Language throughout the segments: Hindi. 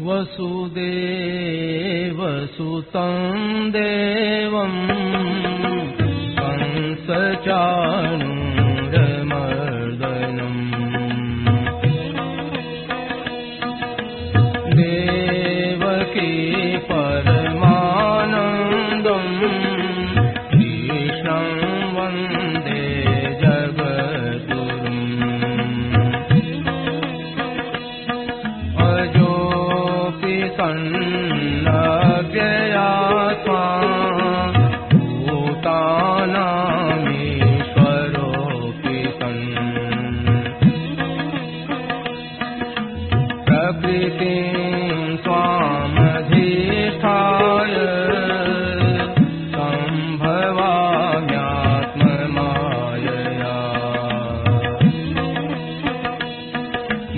वसुदेवसुतं देवं कंसचाणूरमर्दनम् देवकी परमानन्दं कृष्णं वन्दे जगद्गुरुम् अजोऽपि सन्नव्ययात्मा भूतानामीश्वरोऽपि सन् प्रकृतिं स्वामधिष्ठाय सम्भवाम्यात्ममायया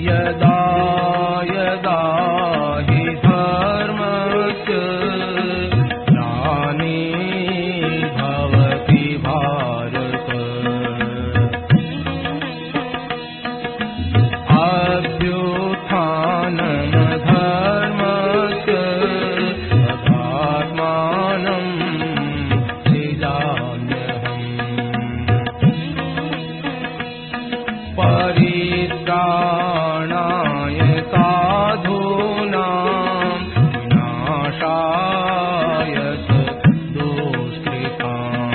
यदा यदा हि धर्मस्य ग्लानिर्भवति भारत अभ्युत्थानं धर्मस्य तदात्मानं सृजाम्यहम् परित्राणाय साधूनां विनाशाय च दुष्कृताम्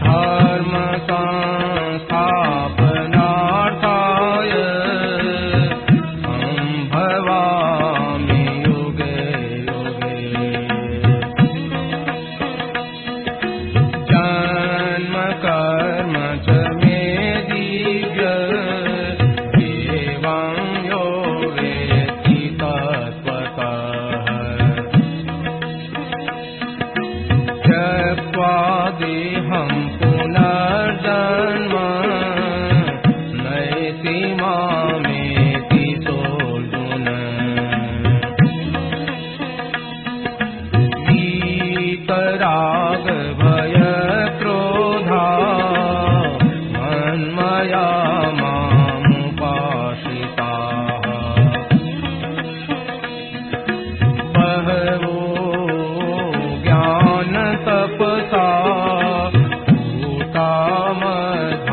धर्म संस्थापनार्थाय सम्भवामि युगे युगे जन्म कर्म च मे दिव्य एवं यो वेत्ति तत्त्वतः त्यक्त्वा देहं पुनर्जन्म नयति मामेति सोऽर्जुन वीतरागभयक्रोधा मन्मया मामुपाश्रिताः बहवो ज्ञानतपसा भूता मद्भावमागताः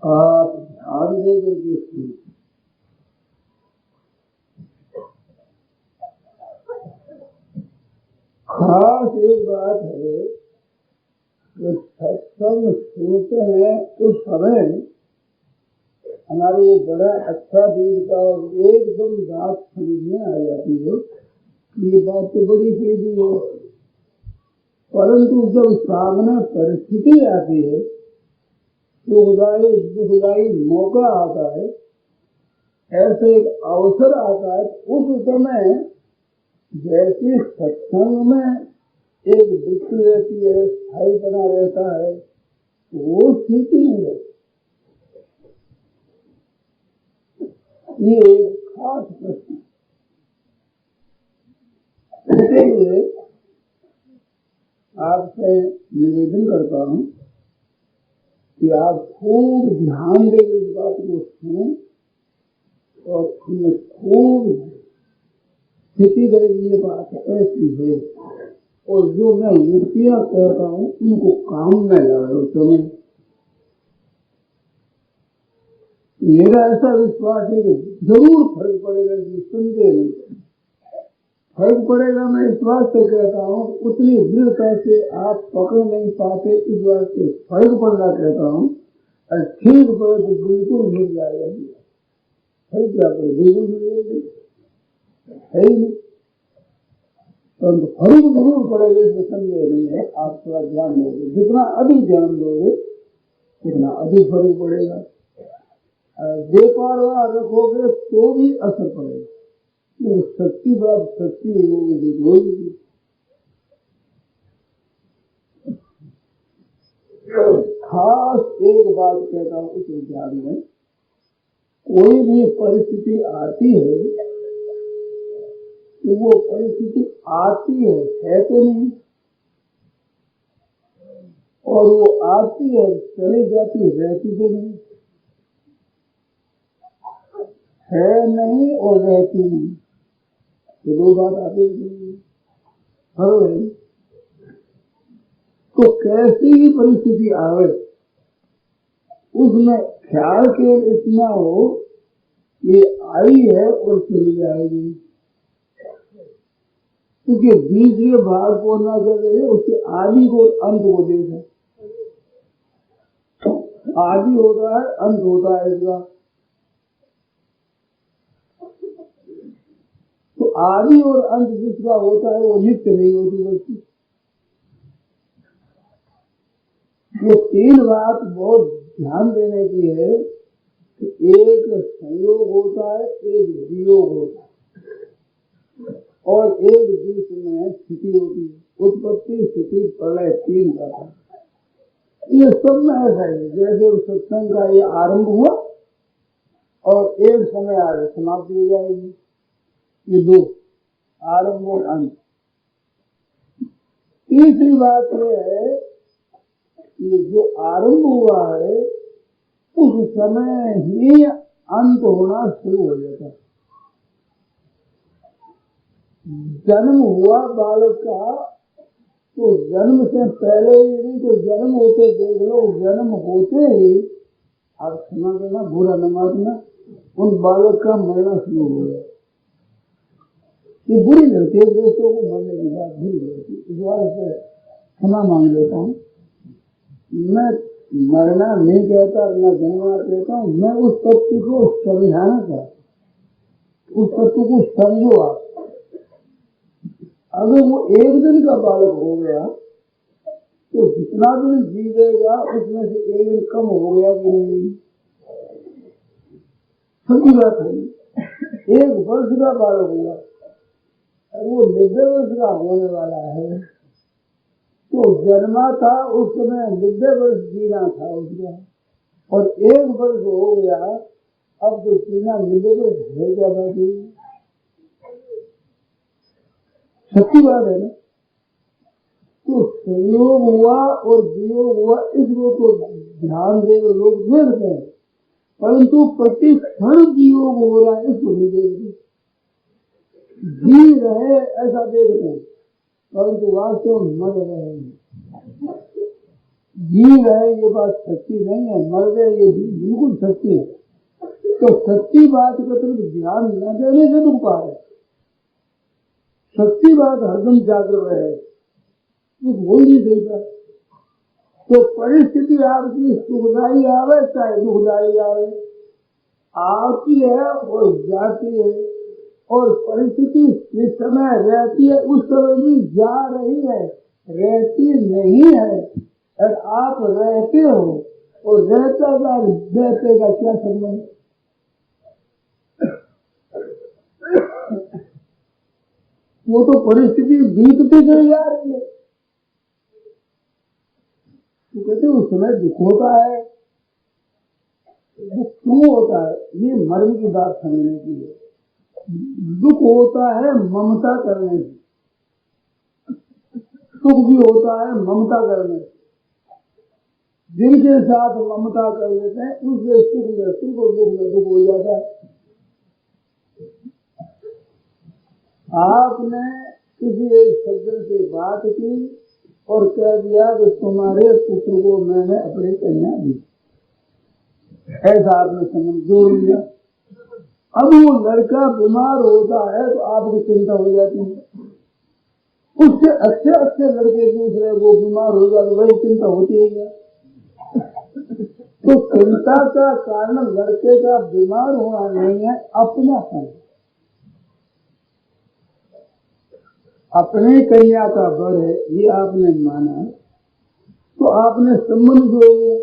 आप ध्यान देकर के सुनिए। खास एक बात है कि सत्संग सुनते हैं उस समय हमारे बड़ा अच्छा दिल का और एकदम बात समझ में आ जाती है। ये बात तो बड़ी सीधी है, परंतु जब सामने परिस्थिति आती है, दुखदायी मौका आता है, ऐसे एक अवसर आता है, उस समय जैसे सत्संग में एक वृत्ति रहती है, स्थायी बना रहता है, वो स्थिति है। ये एक खास प्रश्न। इसके लिए आपसे निवेदन करता हूँ कि आप खूब ध्यान देकर इस बात को सुनें और उनमें खूब स्थिति करेगी। ये बात ऐसी है, और जो मैं युक्तियां कहता हूँ उनको काम में लगाओ। तुम्हें मेरा ऐसा विश्वास है कि जरूर फर्क पड़ेगा, संदेह नहीं फर्क पड़ेगा। मैं इस बात से कहता हूँ, उतनी दृढ़ता से आप पकड़ नहीं पाते, इस बात से फर्क पड़ना कहता हूँ। और ठीक पड़े तो बिल्कुल मिल जाएगा। फर्क क्या पड़े, बिल्कुल मिलेगी है ही नहीं, परंतु फर्क जरूर पड़ेगा, इसमें संदेह नहीं है। आप थोड़ा ध्यान दोगे, जितना अधिक ध्यान दोगे उतना अधिक फर्क पड़ेगा। बेपरवाह रखोगे तो भी असर पड़ेगा। सच्ची बात सच्ची होगी। खास एक बात कहता हूँ इस विज्ञान में, कोई भी परिस्थिति आती है तो वो परिस्थिति आती है तो नहीं, और वो आती है चली जाती रहती तो नहीं, है नहीं और रहती नहीं, ये दो बात आती है। तो कैसी ही परिस्थिति आवे उसमें ख्याल केवल इतना हो ये आई है और चली जाएगी, क्योंकि दूसरे भाग को न कर रहे उसके आदि को अंत को देखा, आदि होता है अंत होता है इसका, तो आदि और अंत जिसका होता है वो नित्य नहीं होती वस्तु। ये तीन बात बहुत ध्यान देने की है कि एक संयोग होता है, एक वियोग होता है, और एक बीच में स्थिति होती है, उत्पत्ति स्थिति प्रलय तीन का। ये सब में ऐसा है, जैसे सत्संग का ये आरंभ हुआ और एक समय आगे समाप्ति हो जाएगी, ये दो आरंभ और अंत। तीसरी बात यह है ये जो आरंभ हुआ है उस समय ही अंत होना शुरू हो जाता है। जन्म हुआ बालक का तो जन्म से पहले ही नहीं तो जन्म होते देख लो, जन्म होते ही आप क्षमा करना बुरा न मानना, उन बालक का मरना शुरू हो गया। ये बुरी लगती है दोस्तों को, मरने की बात बुरी लगती है, इस बार से क्षमा मांग लेता हूँ। मैं मरना नहीं कहता न जन्मना कहता हूँ, मैं उस तत्व को समझाना चाहता, उस तत्व को समझो आप। अगर वो एक दिन का बालक हो गया तो जितना दिन जीवेगा उसमें से एक दिन कम हो गया कि नहीं, सही बात है। एक वर्ष का बालक हुआ वो 90 वर्ष का होने वाला है, तो जन्मा था उस समय 90 वर्ष जीना था उसका, और एक वर्ष हो गया अब तो जीना 90 वर्ष है क्या बाकी, सच्ची बात है ना। तो संयोग हुआ और वियोग हुआ इसको तो ध्यान देकर लोग देखते हैं, परंतु प्रति क्षण वियोग हो रहा है इसको नहीं देखते। जी रहे ऐसा देखते हैं परंतु वास्तव में मर रहे हैं। जी रहे ये बात सच्ची नहीं है, मर गए ये बिल्कुल सच्ची है। तो सच्ची बात का तरफ ध्यान न देने से दुख पा रहे, सच्ची बात हरदम जागृत रहे, बोल नहीं देता। तो परिस्थिति आपकी सुखदायी आवे चाहे दुखदायी आवे, आती है और जाती है, और परिस्थिति जिस समय रहती है उस समय भी जा रही है, रहती नहीं है। और आप रहते हो और रहता का रहते का क्या संबंध? वो तो परिस्थिति बीतती गई जा रही है। तो कहते उस समय दुख होता है, दुख क्यों होता है? ये मर्म की बात समझने की है। दुख होता है ममता करने से, सुख भी होता है ममता करने से। जिनके साथ ममता कर लेते हैं उससे सुख में सुख और दुख में दुख हो जाता है। आपने किसी एक सज्जन से बात की और कह दिया कि तुम्हारे पुत्र को मैंने अपनी कन्या दी, ऐसा आपने समझ जोड़ लिया। अब वो लड़का बीमार होता है तो आपको चिंता हो जाती है। उससे अच्छे अच्छे लड़के दूसरे वो बीमार हो जाते वही चिंता होती है क्या? तो चिंता का कारण लड़के का बीमार होना नहीं है, अपनापन। अपनी कन्या का बर है ये आपने माना, तो आपने संबंध जोड़ लिया।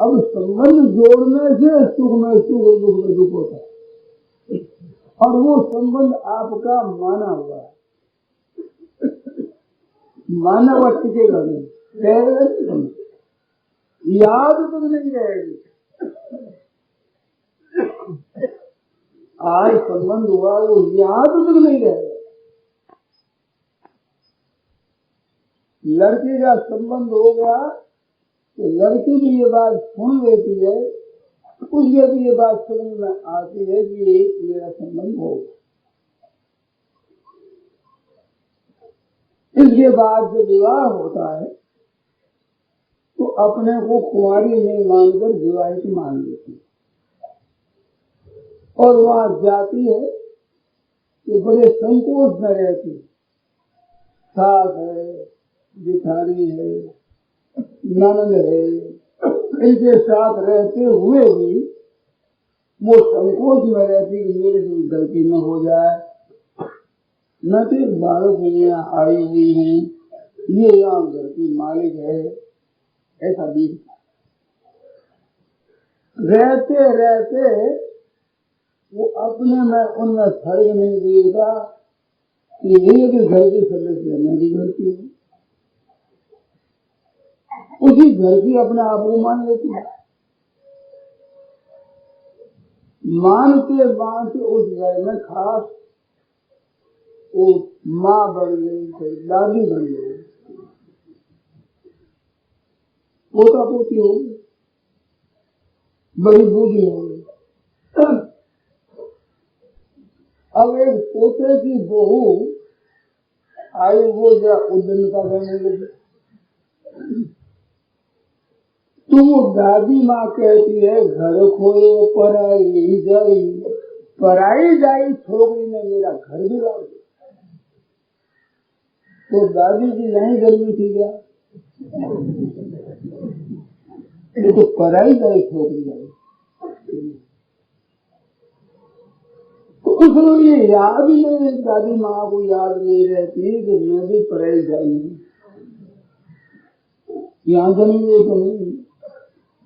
अब संबंध जोड़ने से सुख में सुख और दुख में दुख होता है, और वो संबंध आपका माना हुआ है। माना हुआ टिकेगा नहीं, याद तक नहीं रहेगी। आज संबंध हुआ वो याद तक नहीं रहेगा। लड़के का संबंध हो गया तो लड़की भी ये बात सुन लेती है, उसके भी ये बात समझ में आती है कि ये मेरा संबंध हो। इसके बाद जब विवाह होता है तो अपने को कुंवारी नहीं मानकर विवाहित मान लेती है और वहां जाती है कि बड़े संकोच में रहती, सास है, जिठानी है, ननद है, इनके साथ रहते हुए भी वो संकोच में रहती कि मेरे से गलती न हो जाए। न तो बालक यहाँ आई हुई है, ये यहाँ घर की मालिक है, ऐसा भी रहते रहते वो अपने में उनमें फर्क नहीं देगा कि ये भी घर के सदस्य मैं भी घर की हूँ। उसी घर की अपने आप को मान लेती है। मानते मानते उस घर में खास वो माँ बन गई, दादी बन गई, पोता पोती हो गई, बड़ी बूढ़ी हो गई। अब एक पोते की बहू आई, वो जरा उद्दंडता करने लगी। तो वो दादी माँ कहती है घर खोए पराई जाई, पराई जाई छोकरी ने मेरा घर बिगाड़ दिया। तो दादी की यही गर्मी थी क्या? ये तो पराई जाई छोकरी जाई। तो उसको ये याद ही नहीं, दादी माँ को याद नहीं रहती कि मैं भी पराई जाई हूँ, यहाँ जन्म तो नहीं।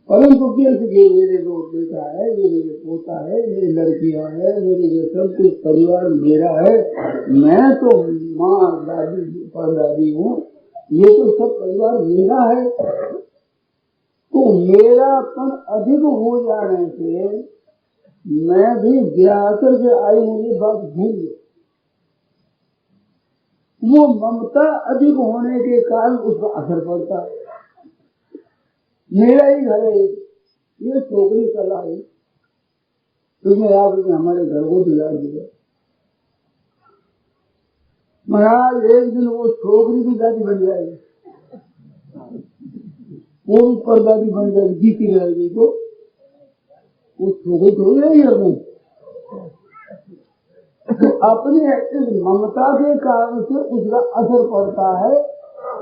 परंतु कैसे कि मेरे दो बेटा है, ये मेरे पोता है, मेरी लड़कियां है, मेरे ये सब कुछ परिवार मेरा है, मैं तो माँ दादी परदादी हूँ, ये तो सब परिवार मेरा है। तो मेरापन अधिक हो जाने से मैं भी ब्याह करके आई हूँ, ये बात भूल गई। वो ममता अधिक होने के कारण उसका असर पड़ता है। मेरा ही घर है, ये छोकरी कल आई, तुमने आपने हमारे घर को बिगाड़ दिया। महाराज एक दिन वो छोकरी भी दादी बन जाएगी, वो भी परदादी बन जाएगी, जीती रहेगी। तो वो छोकरी थोड़ी रहेगी अपनी। तो अपने इस ममता के कारण से उसका असर पड़ता है।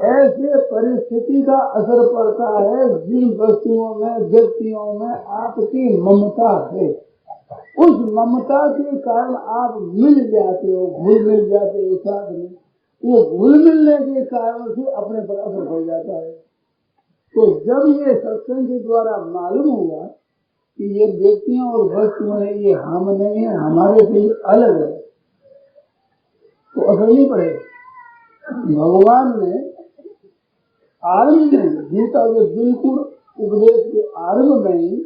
ऐसे परिस्थिति का असर पड़ता है जिन वस्तुओं में, व्यक्तियों में आपकी ममता है, उस ममता के कारण आप मिल जाते हो, घुल मिल जाते हो साथ में। वो घुल मिलने के कारण से अपने पर असर पड़ जाता है। तो जब ये सत्संग के द्वारा मालूम हुआ कि ये व्यक्तियों और वस्तुएं ये हम नहीं है, हमारे से अलग है, तो असर नहीं पड़ेगा। भगवान ने आरंभ में, गीता के बिल्कुल उपदेश के आरंभ में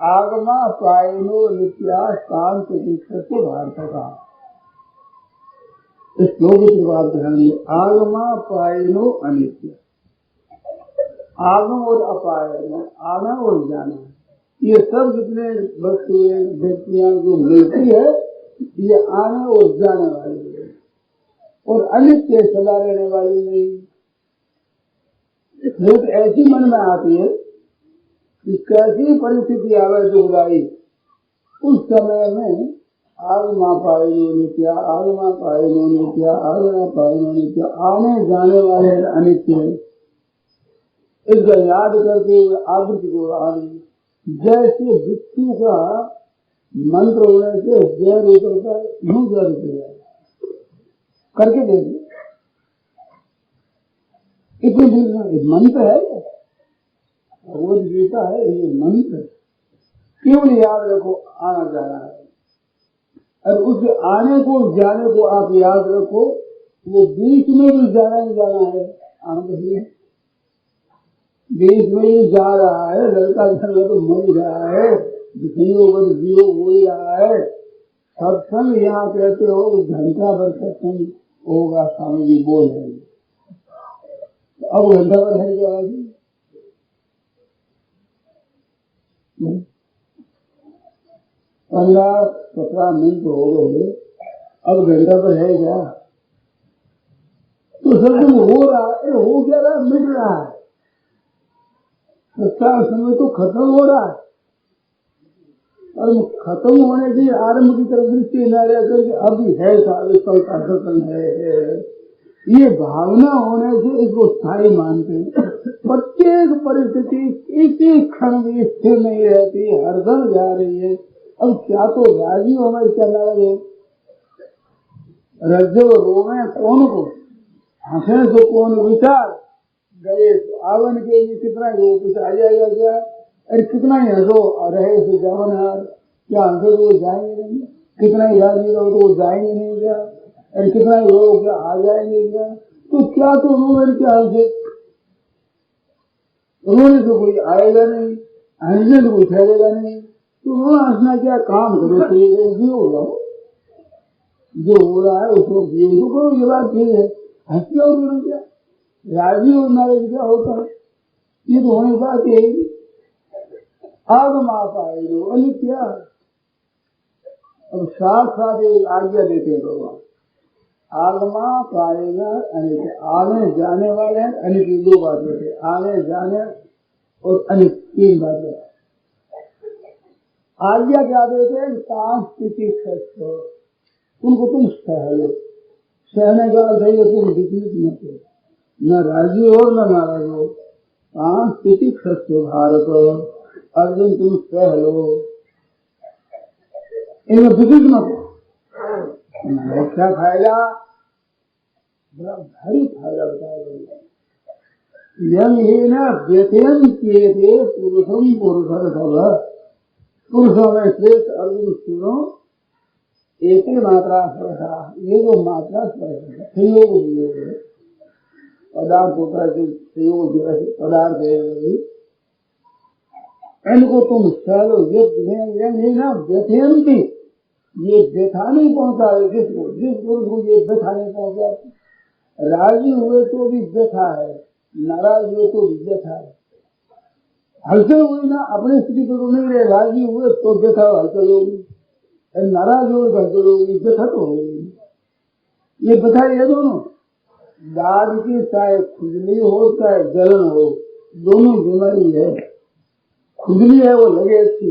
आगमा पायनो नित्या शांत प्रतिष्ठित भारत का इस श्लोक की बात ध्यान दिए। आगमा पायनो अनित्य, आगम और अपायन, आना और जाना, ये सब जितने वस्तुएं व्यक्तियां जो मिलती है ये आने और जाने वाली है और अनित्य सदा रहने वाली नहीं। तो ऐसी मन में आती है कि कैसी परिस्थिति आवे दुखदाई, उस समय में आगमा पायनो नित्या, आगमा पायनो नित्या, आगमा पायनो नित्या, आने जाने वाले अनित्य है। इसका याद करके आवृत्ति को आने, जैसे बिच्छू का मंत्र होने से जहर उतरता है, यूं जहर उतर जाए, करके देखिए। इतनी दिन मंत्र है, भगवत गीता है, ये मंत्र केवल याद रखो, आना जाना है। और उस आने को जाने को आप याद रखो, वो बीच में भी जाना ही जाना है, आना ही है। बीच में ही जा रहा है, लड़का झगड़ा तो मर रहा है, वियोग हो ही रहा है। सत्संग यहाँ कहते हो घंटा भर सत्संग होगा, स्वामी जी बोल रहे। अब घंटा भर है क्या जी? 15-17 मिनट हो गए, अब घंटा भर है क्या? तो सत्संग हो रहा है, हो क्या रहा, मिट रहा है। सत्संग समय तो खत्म हो रहा है, और खत्म होने की आरंभ की तरफ दृष्टि न रहकर के अभी है, कल का सत्संग है, ये भावना होने से इसको स्थायी मानते हैं। प्रत्येक परिस्थिति एक एक क्षण भी स्थिर नहीं रहती, हरदम जा रही है। अब क्या तो राजी हमें क्या लगे, रज्जो रोवे कौन को, हंसे तो कौन विचार, गए तो आवन के लिए कितना कुछ आ जाएगा क्या? अरे कितना ही हंसो रहे तो जवन हार, क्या हंसो तो जाएंगे नहीं, कितना ही राजी रहो तो वो जाएंगे नहीं क्या? अरे कितना ही रो क्या आ जाएंगे क्या? तो क्या तो रो क्या हंसे, रोने से कोई आएगा नहीं, हंसने से कोई ठहरेगा नहीं। तो रोना हंसना क्या, काम करो, जियो जाओ, जो हो रहा है उसको जियो तो करो, ये बात ठीक है। हंसी और रोना क्या, राजी और नाराज क्या होता है, ये तो होने बात है। आगम आप आए लो अली क्या, अब साथ साथ एक आज्ञा देते हैं भगवान, आगमा पाएगा अनित, आने जाने वाले हैं अनित, की 2 बातें थे, आने जाने और अनित 3 बातें। आज्ञा क्या देते हैं, सांस्कृतिक सत्य, उनको तुम सह लो। सहने का अर्थ है तुम विचलित मत हो, न राजी हो न नाराज हो। सांस्कृतिक सत्य भारत, अर्जुन तुम सह लो, इनमें विचलित मत हो। क्या फायदा, बड़ा भारी फायदा बताया। यंग ही न व्यथयन किए थे पुरुषम पुरुषर सब, पुरुषों में श्रेष्ठ अर्जुन सुनो, एक ही मात्रा स्पर्शा, ये जो मात्रा स्पर्श संयोग वियोग है, पदार्थ होता है संयोग पदार्थ है, इनको तुम सहलो। ये ना व्यथयंती, ये व्यथा नहीं पहुंचा है जिसको, जिस पुरुष को ये व्यथा नहीं पहुंचा। राजी हुए तो भी व्यथा है, नाराज हुए तो भी व्यथा है। हलचल हुई ना, अपनी स्थिति पर तो नहीं रहे, राजी हुए तो व्यथा हलचल होगी, नाराज हुए तो हलचल होगी, व्यथा तो होगी। ये व्यथा ये दोनों, दाद की चाहे खुजली हो चाहे जलन हो, दोनों बीमारी है। खुजली है वो लगे अच्छी,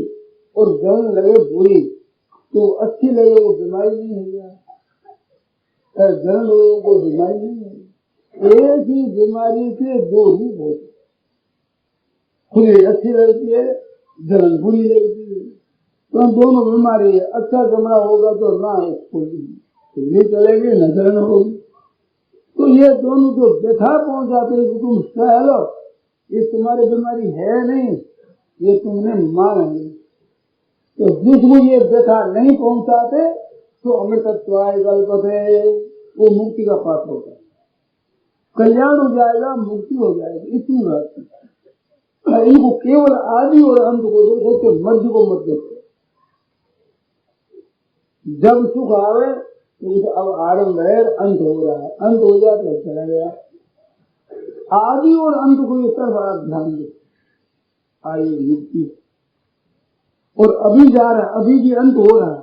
और जलन लगे बुरी, तो अच्छी लगे वो बीमारी नहीं है क्या? जलन लोगों को बीमारी नहीं है। एक ही बीमारी के 2 रूप होते, खुजली अच्छी लगती है, जलन बुरी लगती है, तो दोनों बीमारी है। अच्छा चमड़ा होगा तो ना खुजली चलेगी न जलन होगी। तो ये दोनों जो व्यथा पहुंचाते हैं तुम सह लो, ये तुम्हारी बीमारी है नहीं, ये तुमने माना नहीं। तो जिसको ये व्यथा नहीं पहुंचाते तो अमृतत्वाय कल्पते, वो मुक्ति का पात्र होता है, कल्याण हो जाएगा, मुक्ति हो जाएगी। इतनी बात है। इनको केवल आदि और अंत को देखो तो मध्य को मत देखो। जब सुख आवे तो अब आरंभ है, अंत हो रहा है, अंत हो जाए तो चला गया। आदि और अंत को इस तरफ आप ध्यान दो, आई मुक्ति, और अभी जा रहा है, अभी भी अंत हो रहा है,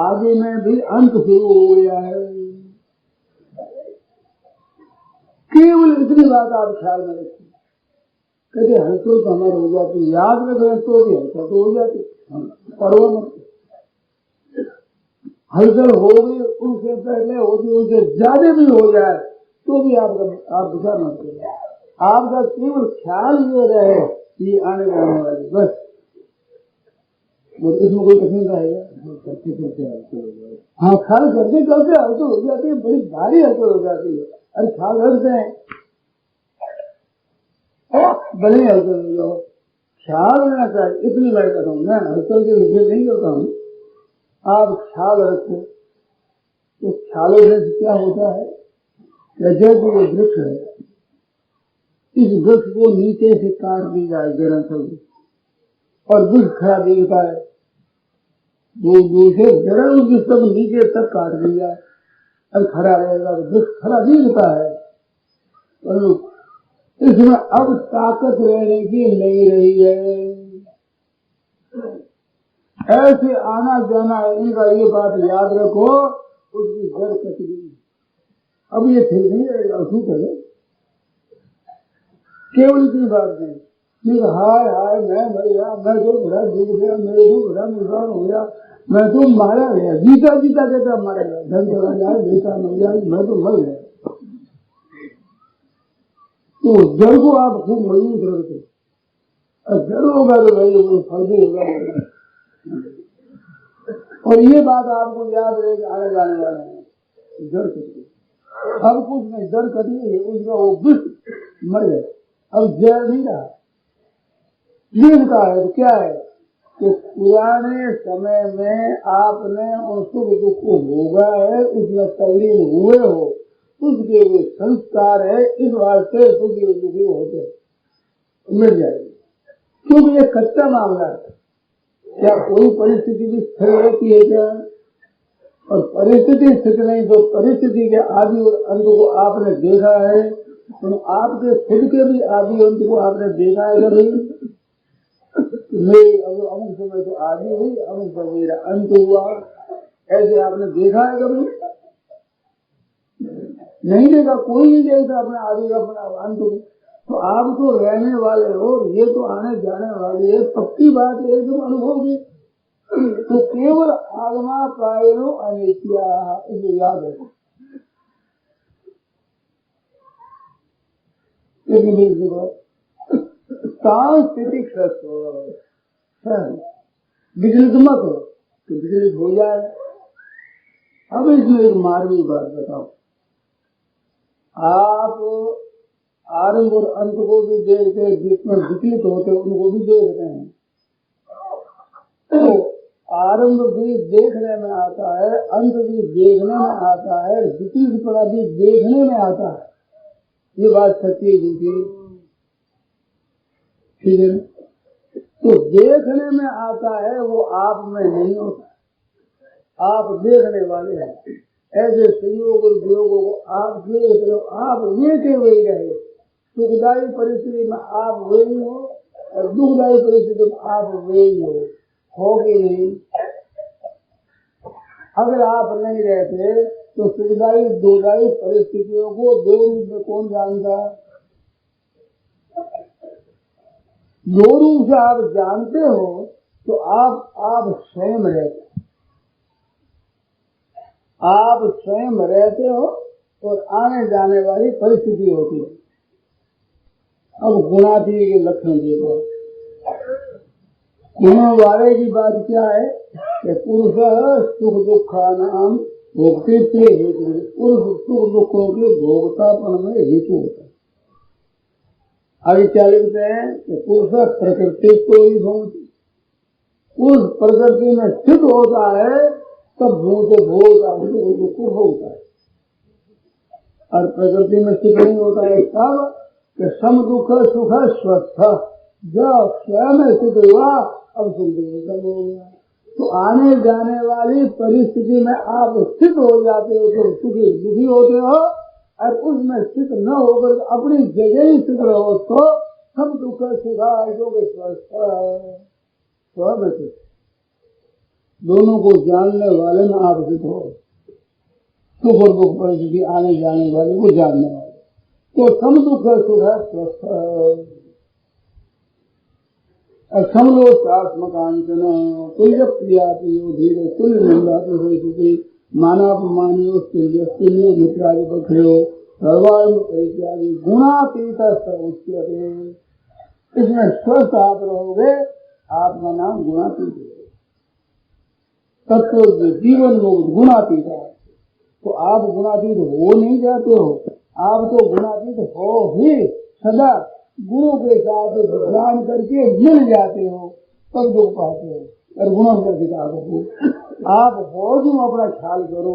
आगे में भी अंत शुरू हो गया है। केवल इतनी बात आप ख्याल में रखें। कहते हलचल तो हमारे हो जाती, याद रखें तो भी हलचल तो हो जाती, परवाह मत। हलचल हो गई उनसे पहले होती, उनसे ज्यादा भी हो जाए तो भी आप विचार मत करें। आपका केवल ख्याल ये रहे कि आने जाने वाली, बस। इसमें कोई कठिन रहेगा? हाँ, ख्याल करते करते हलचल हो जाती है, बड़ी भारी हलचल हो जाती है। अरे ख्याल रखते हैं, भले हलचल हो जाओ, ख्याल रहना चाहिए। इतनी मैं कहता हूँ, मैं हलचल के विषय नहीं करता हूँ, आप ख्याल रखो। तो ख्यालों से क्या होता है, जैसे वो वृक्ष है, इस वृक्ष को नीचे से काट दी जाए जरा सब, और वृक्ष खड़ा दिखता है, दूर दूर से जरा उसकी सब नीचे तक काट दी जाए, अब खड़ा रहेगा तो वृक्ष खड़ा दिखता है। इसमें अब ताकत रहने की नहीं रही है, ऐसे आना जाना है इनका, ये बात याद रखो। उसकी जड़ कट गई, अब ये ठीक नहीं रहेगा, शू करे केवल की बात नहीं। फिर हाय हाय मैं मर गया, मैं तो बड़ा डूब गया, मेरे को बड़ा नुकसान हो गया, मैं तो मारा गया, जीता जीता कहता मारा गया, धन चला जाए, बेटा मर जाए, मैं तो मर गया। तो जड़ को आप खूब मजबूत रखते, जड़ होगा तो भाई फल भी होगा। और ये बात आपको याद रहेगी, आगे जाने वाले हैं, जड़ कटी, अब कुछ नहीं, जड़ कटी, उसका वो विष मर गया, अब जड़ नहीं रहा। लिखता है तो क्या है कि पुराने समय में आपने उन सुख दुख को भोगा है, उसमें तल्लीन हुए हो, उसके वे संस्कार है, इस वास्ते सुखी दुखी होते मिल जाएगी। क्योंकि ये कच्चा मामला है, क्या कोई परिस्थिति भी स्थिर रहती है क्या? और परिस्थिति स्थिर नहीं तो परिस्थिति के आदि और अंत को आपने देखा है, तो आपके खुद के भी आदि अंत को आपने देखा है कभी? मेरी अमुक समय तो आदि हुई, अमुक समय मेरा अंत हुआ, ऐसे आपने देखा है कभी? नहीं देखा, कोई नहीं देखता अपने आदि का अपना अंत को। तो आप तो रहने वाले हो, ये तो आने जाने वाली है, पक्की बात है, एकदम अनुभव की। तो केवल आगमा पायो अनित्या, इसे याद है। सांस्कृतिक विचलित मत हो तो विचलित हो जाए। अब इसमें एक मार्मिक बात बताओ, आप आरंभ और अंत को भी देखते हैं, जिसमें विचलित होते उनको भी देखते हैं। तो आरंभ भी देखने में आता है, अंत भी देखने में आता है, विचलित पड़ा भी देखने में आता है। ये बात सच्ची झूठी? ठीक है। तो देखने में आता है, वो आप में नहीं होता, आप देखने वाले हैं। ऐसे संयोग और वियोगों को आप देख रहे हो, आप लेके वही रहे। सुखदायी परिस्थिति में आप वही हो और दुखदायी परिस्थिति में आप वही हो कि नहीं? अगर आप नहीं रहते तो सुखदायी दुखदायी परिस्थितियों को दो रूप में कौन जानता? दो रूप से आप जानते हो तो आप स्वयं रहते, आप स्वयं रहते हो और आने जाने वाली परिस्थिति होती है। अब गुणातीत के लक्षण देखो। गुणों वाले की बात क्या है कि पुरुष सुख दुखानाम भोक्तृत्व हेतु, पुरुष सुख दुखों के भोक्तापन में हेतु होता है। आगे क्या लिखते हैं कि पुरुष प्रकृति को ही भोगती, उस प्रकृति में स्थित होता है तब भूत भोगता दुख होता है, और प्रकृति में स्थित नहीं होता है तब कि सम दुख सुख स्वस्थ, जब स्वयं स्थित हुआ अब सुख दुख हो गया। तो आने जाने वाली परिस्थिति में आप स्थित हो जाते हो तो सुखी दुखी होते हो, और उसमें स्थित न होकर अपनी जगह ही स्थित रहो तो सब दुख सुखा स्वस्थ दोनों को जानने वाले में आप स्थित हो। सुख और दुख परिस्थिति आने जाने वाले को जानने वाले, तो सम दुख सुख स्वस्थ। समलोष्टात्मकांचन तुल्य प्रिया प्रियो धीरे तुल्य निंदा मानापमानियो तुल्य मित्रादि पक्षो सर्वात्म इत्यादि गुणातीत उच्यते। इसमें स्वस्थ आप रहोगे, आपका नाम गुणातीत है। तत्व जीवन मुक्त गुणातीत है, तो आप गुणातीत हो नहीं जाते हो, आप तो गुणातीत हो ही सदा गुणों के साथ ज्ञान करके मिल जाते हो, तब दुख पाते हो। और गुणों का अधिकार हो, आप हो तुम अपना ख्याल करो,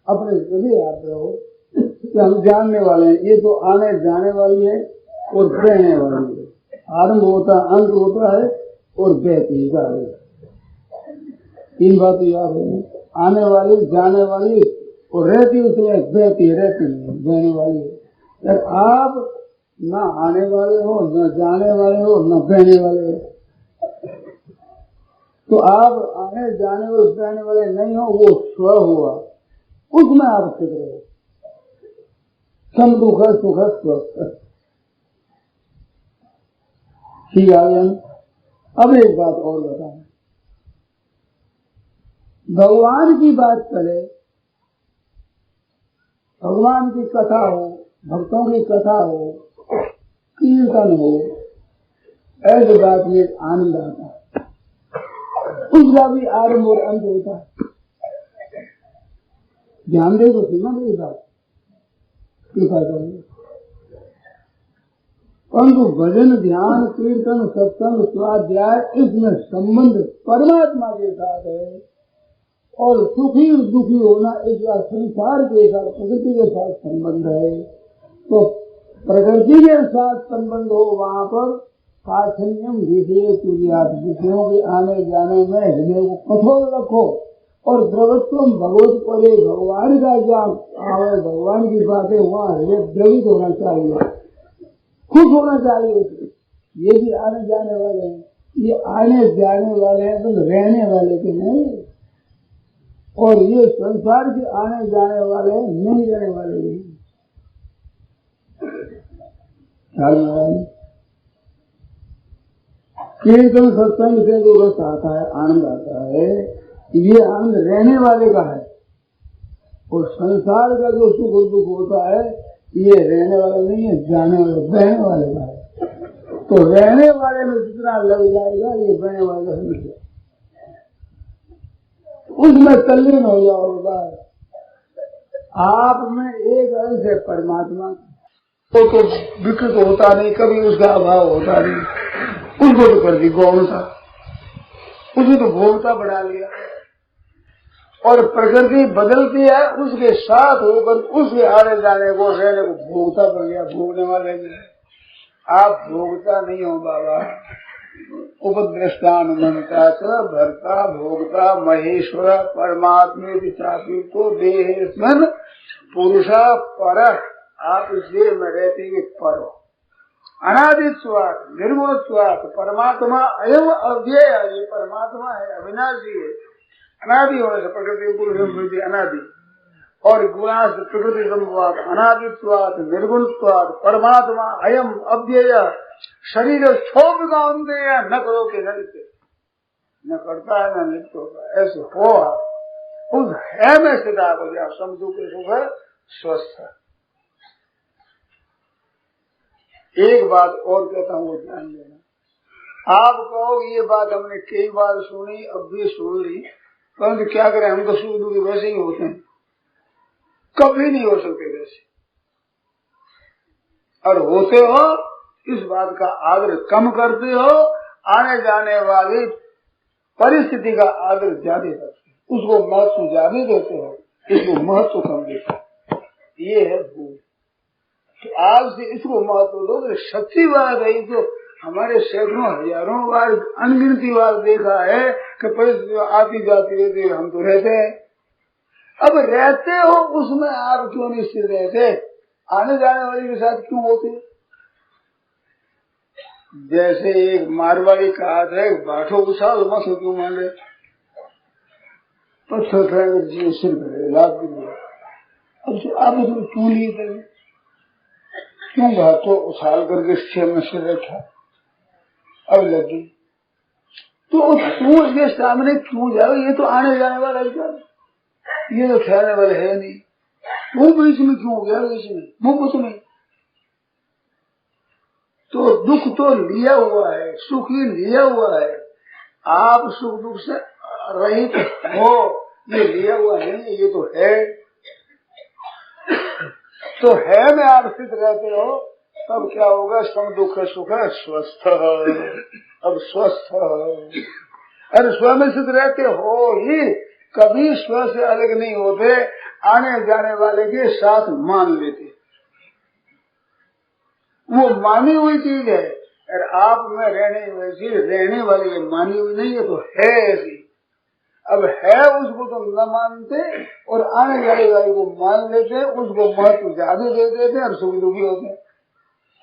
अपने जगह आप रहो कि हम जानने वाले हैं, ये तो आने जाने वाली है, और बहने वाली है। आरंभ होता है, अंत होता है और बहती है। तीन बात याद है, आने वाली, जाने वाली और रहती, उसमें बहती रहती नहीं, बहने वाली है। अगर आप न आने वाले हो, न जाने वाले हो, न बहने वाले हो, तो आप आने जाने और बहने वाले नहीं हो, वो स्व हुआ, उसमें आप स्थित रहे। सम दुख सुख स्वस्थ। ठीक है। अब एक बात और बताएं, भगवान की बात करें, भगवान की कथा हो, भक्तों की कथा हो, कीर्तन हो, ऐसी बात में आनंद आता है, उसका भी आरंभ और अंत होता है। ध्यान दे तो सीमा मेरी बात, कृपा करेंगे। परंतु भजन, ध्यान, कीर्तन, सत्संग, स्वाध्याय, इसमें संबंध परमात्मा के साथ है, और सुखी और दुखी होना इसका संसार के साथ, प्रकृति के साथ संबंध है। तो प्रकृति के साथ संबंध हो, वहां पर काठिन्यम विषय तुर्यात, विषयों के आने जाने में हृदय को कठोर रखो, और द्रवत्वम भगवत परे, भगवान का ज्ञान आवे, भगवान की बातें, वहां हृदय द्रवित होना चाहिए, खुश होना चाहिए। ये भी आने जाने वाले हैं, ये आने जाने वाले हैं, तो रहने वाले के नहीं, और ये संसार के आने जाने वाले हैं, नहीं रहने वाले नहीं। कीर्तन सत्संग से जो रस आता है, आनंद आता है, ये आनंद रहने वाले का है, और संसार का जो सुख और दुख होता है, ये रहने वाला नहीं है, जाने वाले, बहने वाले का है। तो रहने वाले में जितना लग जाएगा, ये बहने वाले का नहीं है, उसमें तल्लीन हो जाओगा। आप में एक अंश है परमात्मा, तो विकृत होता नहीं, कभी उसका अभाव होता नहीं, उसको तो कर दी गौणता, उसे तो भोगता बढ़ा लिया, और प्रकृति बदलती है, उसके साथ होकर उसके आने जाने को, रहने को भोगता बढ़ गया, भोगने वाले नहीं। आप भोगता नहीं हो बाबा, उपद्रष्टान मनता भरता भोगता महेश्वर परमात्मे विचापी तो देहेस्मन पुरुषा पर, आप इस देह में रहते हैं पर हो। अनादित्वात् निर्गुणत्वात् परमात्मा अयम अव्यय, ये परमात्मा है, अविनाशी है, अनादि होने से प्रकृति पुरुष अनादि, और गुणास प्रकृति संभवात अनादित्वात् निर्गुणत्वात् परमात्मा अयम अव्यय, शरीर क्षोभ का न करो के नृत्य, न करता है न नृत्य होता, ऐसे हो उस है में सिद्धा हो गया, समझो के सुख स्वस्थ। एक बात और कहता हूँ, वो ध्यान देना। आप कहो ये बात हमने कई बार सुनी, अब भी सुन ली, परंतु क्या करें, हम तो सुख दुख वैसे ही होते हैं, कभी नहीं हो सकते वैसे, और होते हो इस बात का आदर कम करते हो, आने जाने वाली परिस्थिति का आदर ज्यादा करते हो, उसको महत्व ज्यादा देते हो, इसको महत्व कम देते हो, ये है भूल। तो आपसे इसको महत्व दो, तो सच्ची बात है। तो हमारे सैकड़ों हजारों बार अनगिनती बार देखा है कि परिस्थिति आती जाती रहती है, हम तो रहते हैं। अब रहते हो उसमें आप क्यों नहीं स्थिर रहते, आने जाने वाले के साथ क्यों होते? जैसे एक मारवाड़ी कहा था, बाठो उछाल मत हो क्यों मान रहे, पत्थर फेंक जी सिर पे लाभ भी दिया। अब आप क्यों लिए थे, क्यों बाठो उछाल करके सिर में सिर रखा, अब लगी तो तू इसके सामने क्यों जाओ, ये तो आने जाने वाला है, ये तो ठहरने वाले है नहीं, वो बीच में क्यों हो गया, इसमें मुकुट में तो दुख तो लिया हुआ है, सुख ही लिया हुआ है। आप सुख दुख से रहित हो, ये लिया हुआ नहीं, ये तो है। तो है में आप स्थित रहते हो, तब क्या होगा, सम दुख सुख स्वस्थ। अब स्वस्थ, अरे स्व में स्थित रहते हो ही, कभी स्व से अलग नहीं होते, आने जाने वाले के साथ मान लेते। वो मानी हुई चीज है। और आप में रहने वैसी रहने वाली है, मानी हुई नहीं है तो है ऐसी। अब है उसको तो न मानते और आने वाले वाले को मान लेते, उसको महत्व ज्यादा दे देते और सुख दुखी होते हैं।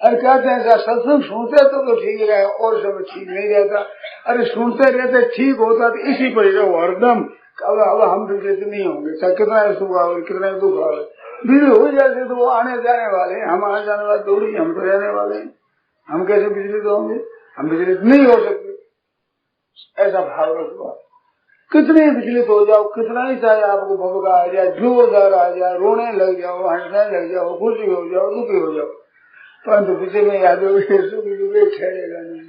अरे कहते हैं सत्संग सुनते तो ठीक है और सब ठीक नहीं रहता। अरे सुनते रहते ठीक होता तो इसी पर रहो हरदम। अब हम विचलित नहीं होंगे, चाहे कितना सुख आवे कितना दुख आवे, विचलित हो जाते तो वो आने जाने वाले हैं, हम आने जाने वाले थोड़ी, हम तो रहने वाले हैं। हम कैसे विचलित होंगे? हम विचलित नहीं हो सकते। ऐसा भाव रखो। कितने विचलित हो जाओ, कितना ही चाहे आपको भवका आ जाए, जोरदार आ जाए, रोने लग जाओ, हंसने लग जाओ, खुशी हो जाओ, दुखी हो जाओ, परंतु पीछे में याद हो ठहरेगा नहीं।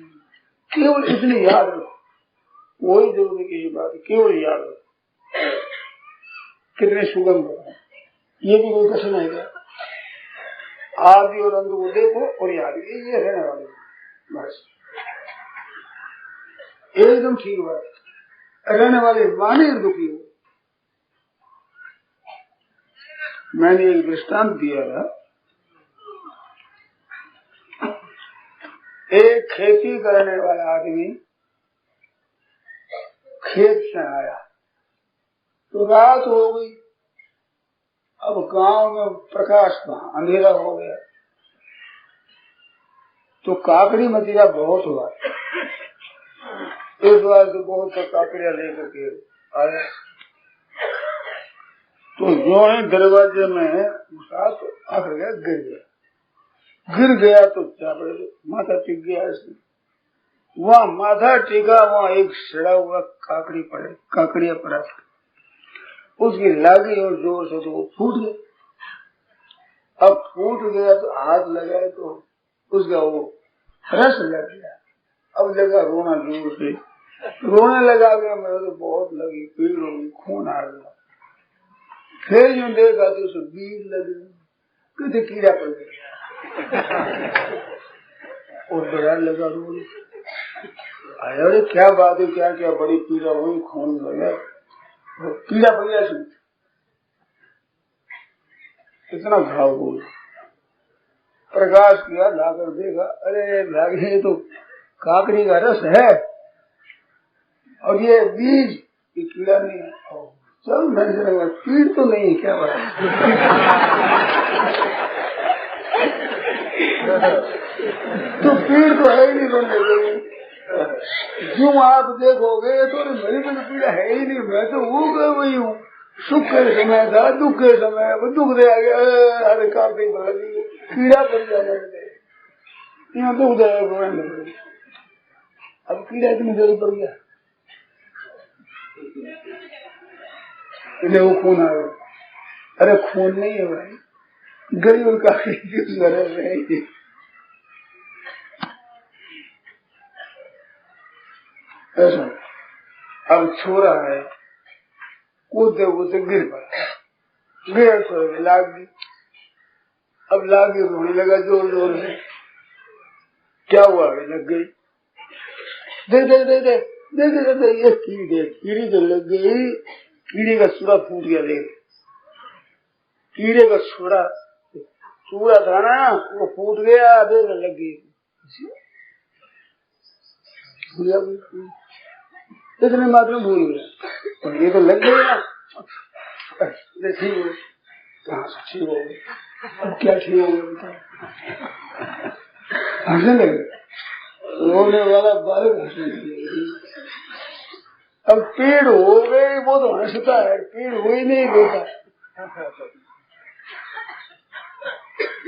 केवल इतनी याद रखो, वही जरूरी की बात है, केवल याद रखो। कितने सुगम हो, ये भी कोई कठिन नहीं है। आदि और अंत को देखो और याद, ये रहने वाले बस एकदम ठीक बात। रहने वाले माने दुखी हो। मैंने एक दृष्टांत दिया था, एक खेती करने वाला आदमी खेत से आया तो रात हो गई। अब गांव में प्रकाश कहाँ, अंधेरा हो गया। तो काकड़ी मतीरा बहुत हुआ, इस बार तो बहुत सा काकड़िया लेकर के आया। तो जो है दरवाजे में घुसा तो आकर गया, गिर गया तो माथा टिक गया इसने। वहाँ माथा टिका, वहाँ एक सड़ा हुआ काकड़िया पड़ा था, उसकी लागी और जोर से तो वो फूट गया। अब फूट गया तो हाथ लगाए तो उसका वो रस लग गया। अब लगा रोना, जोर से रोने लगा गया। मेरे तो बहुत लगी, पीड़ हो गई, खून आ गया। फिर यूं देखा तो उसे बीज लगे, कितने कीड़ा पड़ गया और बड़ा लगा रोने। अरे क्या बात है, क्या क्या बड़ी पीड़ा हुई, खून लगा, कीड़ा पड़ गया, इतना घाव हो गया। प्रकाश किया, लाकर देखा, अरे लागे तो काकड़ी का रस है और ये बीज, ये कीड़ा नहीं है। चल मैंने जरा पीड़ तो नहीं है, क्या बात तो पीड़ तो है ही नहीं रोने लगी। जो आप देखोगे तो मेरी तो पीड़ा है ही नहीं, मैं तो वो गए वही हूँ। सुख के समय था, दुख के समय, दुख दे आ गया, अरे काफी कीड़ा पड़ जाने लगे, यहाँ दुख दे रोने लगे। अब कीड़ा इतनी जल्दी पड़ गया, वो खून आ गया। अरे खून नहीं है भाई, गरीब का रहे। ऐसा अब छोरा है, कूदते कूदते गिर पड़ा, गिर छोड़ लाग गई। अब लागी रोने लगा जोर जोर से। क्या हुआ, लग गई। दे दे दे दे दे दे दे, ये कीड़ी तो लग गई, कीड़े का सूरा फूट गया। देख, कीड़े का सूरा था ना, वो फूट गया, देख लग गई। इतने मात्र में भूल गया और ये तो लग गया। ठीक है, कहाँ से ठीक हो गई, अब क्या ठीक हो गया, हंसने लगे, रोने वाला बालक हंसने लगे। अब पीड़ हो गई, वो तो हंसता है, पीड़ हुई नहीं देता।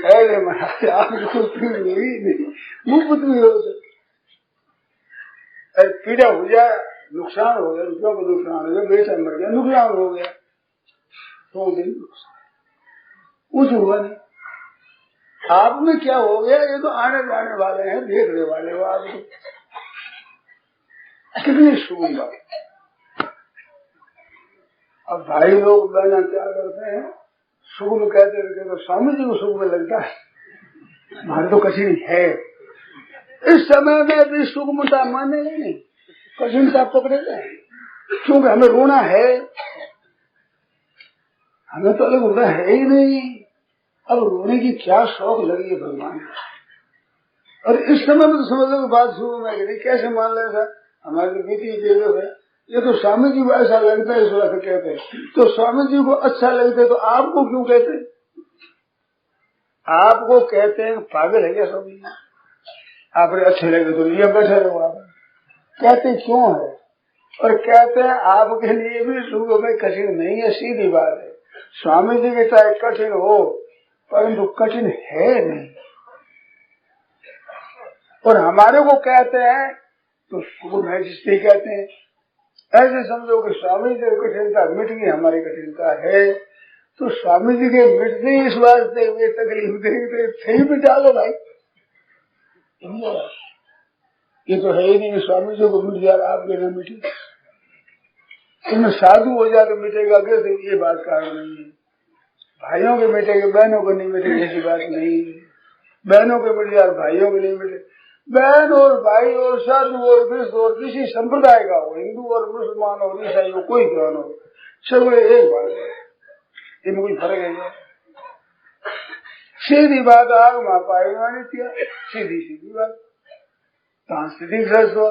अरे महाराज, आपको पीड़ हुई नहीं, मुफ्त में हो जाए। अरे पीड़ा हो जाए, नुकसान हो गया, रुपयों को नुकसान हो गया, बेटा मर गया, नुकसान हो गया, तो दिन कुछ हुआ नहीं। आप में क्या हो गया, ये तो आने जाने वाले हैं, देखने वाले हो आपको। कितनी सुगम बात। अब भाई लोग बहना क्या करते हैं, सुगम कहते तो स्वामी जी को सुगम लगता है, हमारे तो कठिन है। इस समय में भी सुगमता माने नहीं, कठिनता पकड़ेगा, क्योंकि हमें रोना है, हमें तो अलग रोना है ही नहीं। अब रोने की क्या शौक लगी है भगवान, और इस समय में तो समझ लो बात शुरू में नहीं, कैसे मान ले सर, हमारी तो बीती जरूरत है, ये तो स्वामी जी को ऐसा लगता है, इस वजह से कहते हैं। तो स्वामी जी को अच्छा लगता है तो आपको क्यों कहते हैं? आपको कहते हैं पागल है क्या स्वामी जी? आप अच्छे लगे तो लिए बैठे रहो। आप कहते क्यों है? और कहते हैं आपके लिए भी सुख में कठिन नहीं है, सीधी बात है। स्वामी जी के चाहे कठिन हो, परंतु कठिन है नहीं। और हमारे को कहते हैं तो सुख मैजिस्ट्री कहते हैं। ऐसे समझो कि स्वामी जी की कठिनता मिट गई, हमारी कठिनता है, तो स्वामी जी के मिटते ही इस वास्ते वे तकलीफ देंगे, सही मिटा लो भाई। ये तो है ही नहीं, स्वामी जी को मिट जा रहा, आपके न मिटे। इनमें साधु हो जाए तो मिटेगा कैसे? ये बात कारण नहीं है। भाइयों के मिटेगा, बहनों को नहीं मिटेगी, ऐसी बात नहीं। बहनों के मिट जाए, भाइयों के नहीं मिटे। बहन और भाई और साधु और कृष्ण और किसी संप्रदाय का हो, हिंदू और मुसलमान और ईसाई हो, कोई क्यों हो, सब एक बात है, इनमें कोई फर्क है? सीधी बात आग माँ पाई मानी थी, सीधी सीधी बात। सांस्कृतिक रस्व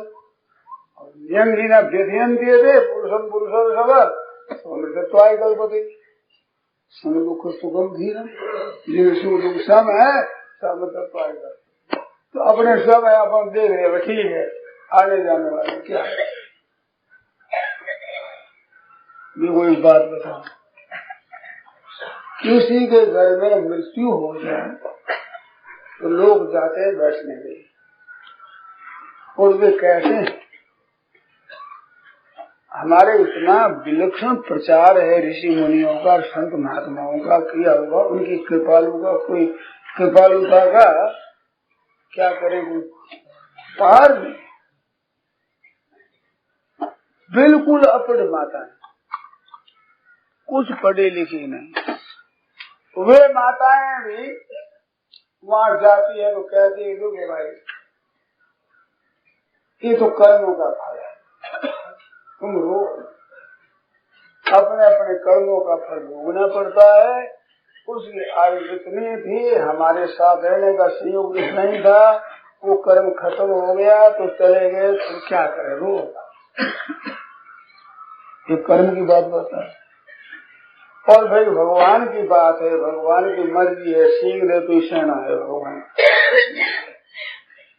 नियम लीना व्यथियन दिए थे, पुरुषम पुरुषों सबर सत्वाय कल्पते सम दुख सुगम धीरम, जिसमें दुख सम है सब तत्वाय कल्पते। तो अपने सब है, अपन देख रहे, ठीक है, आने जाने वाले क्या है? देखो एक बात बताओ, किसी के घर में मृत्यु हो जाए तो लोग जाते हैं बैठने के लिए, और वे कहते हैं हमारे इतना विलक्षण प्रचार है ऋषि मुनियों का, संत महात्माओं का किया हुआ, उनकी कृपालु का कोई कृपालुता का क्या करें, पार नहीं। बिल्कुल अपढ़ माता है, कुछ पढ़ी लिखी नहीं। वे माताएं भी वहां जाती है तो कहती है कि भाई ये तो कर्मों का फल है, तुम रो, अपने अपने कर्मों का फल भोगना पड़ता है। उसकी आयु इतनी थी, हमारे साथ रहने का संयोग नहीं था, वो कर्म खत्म हो गया तो चले गए, तो क्या करे, रो। ये कर्म की बात बता है। और भाई भगवान की बात है, भगवान की मर्जी है, सीख दे तो सेना है भगवान।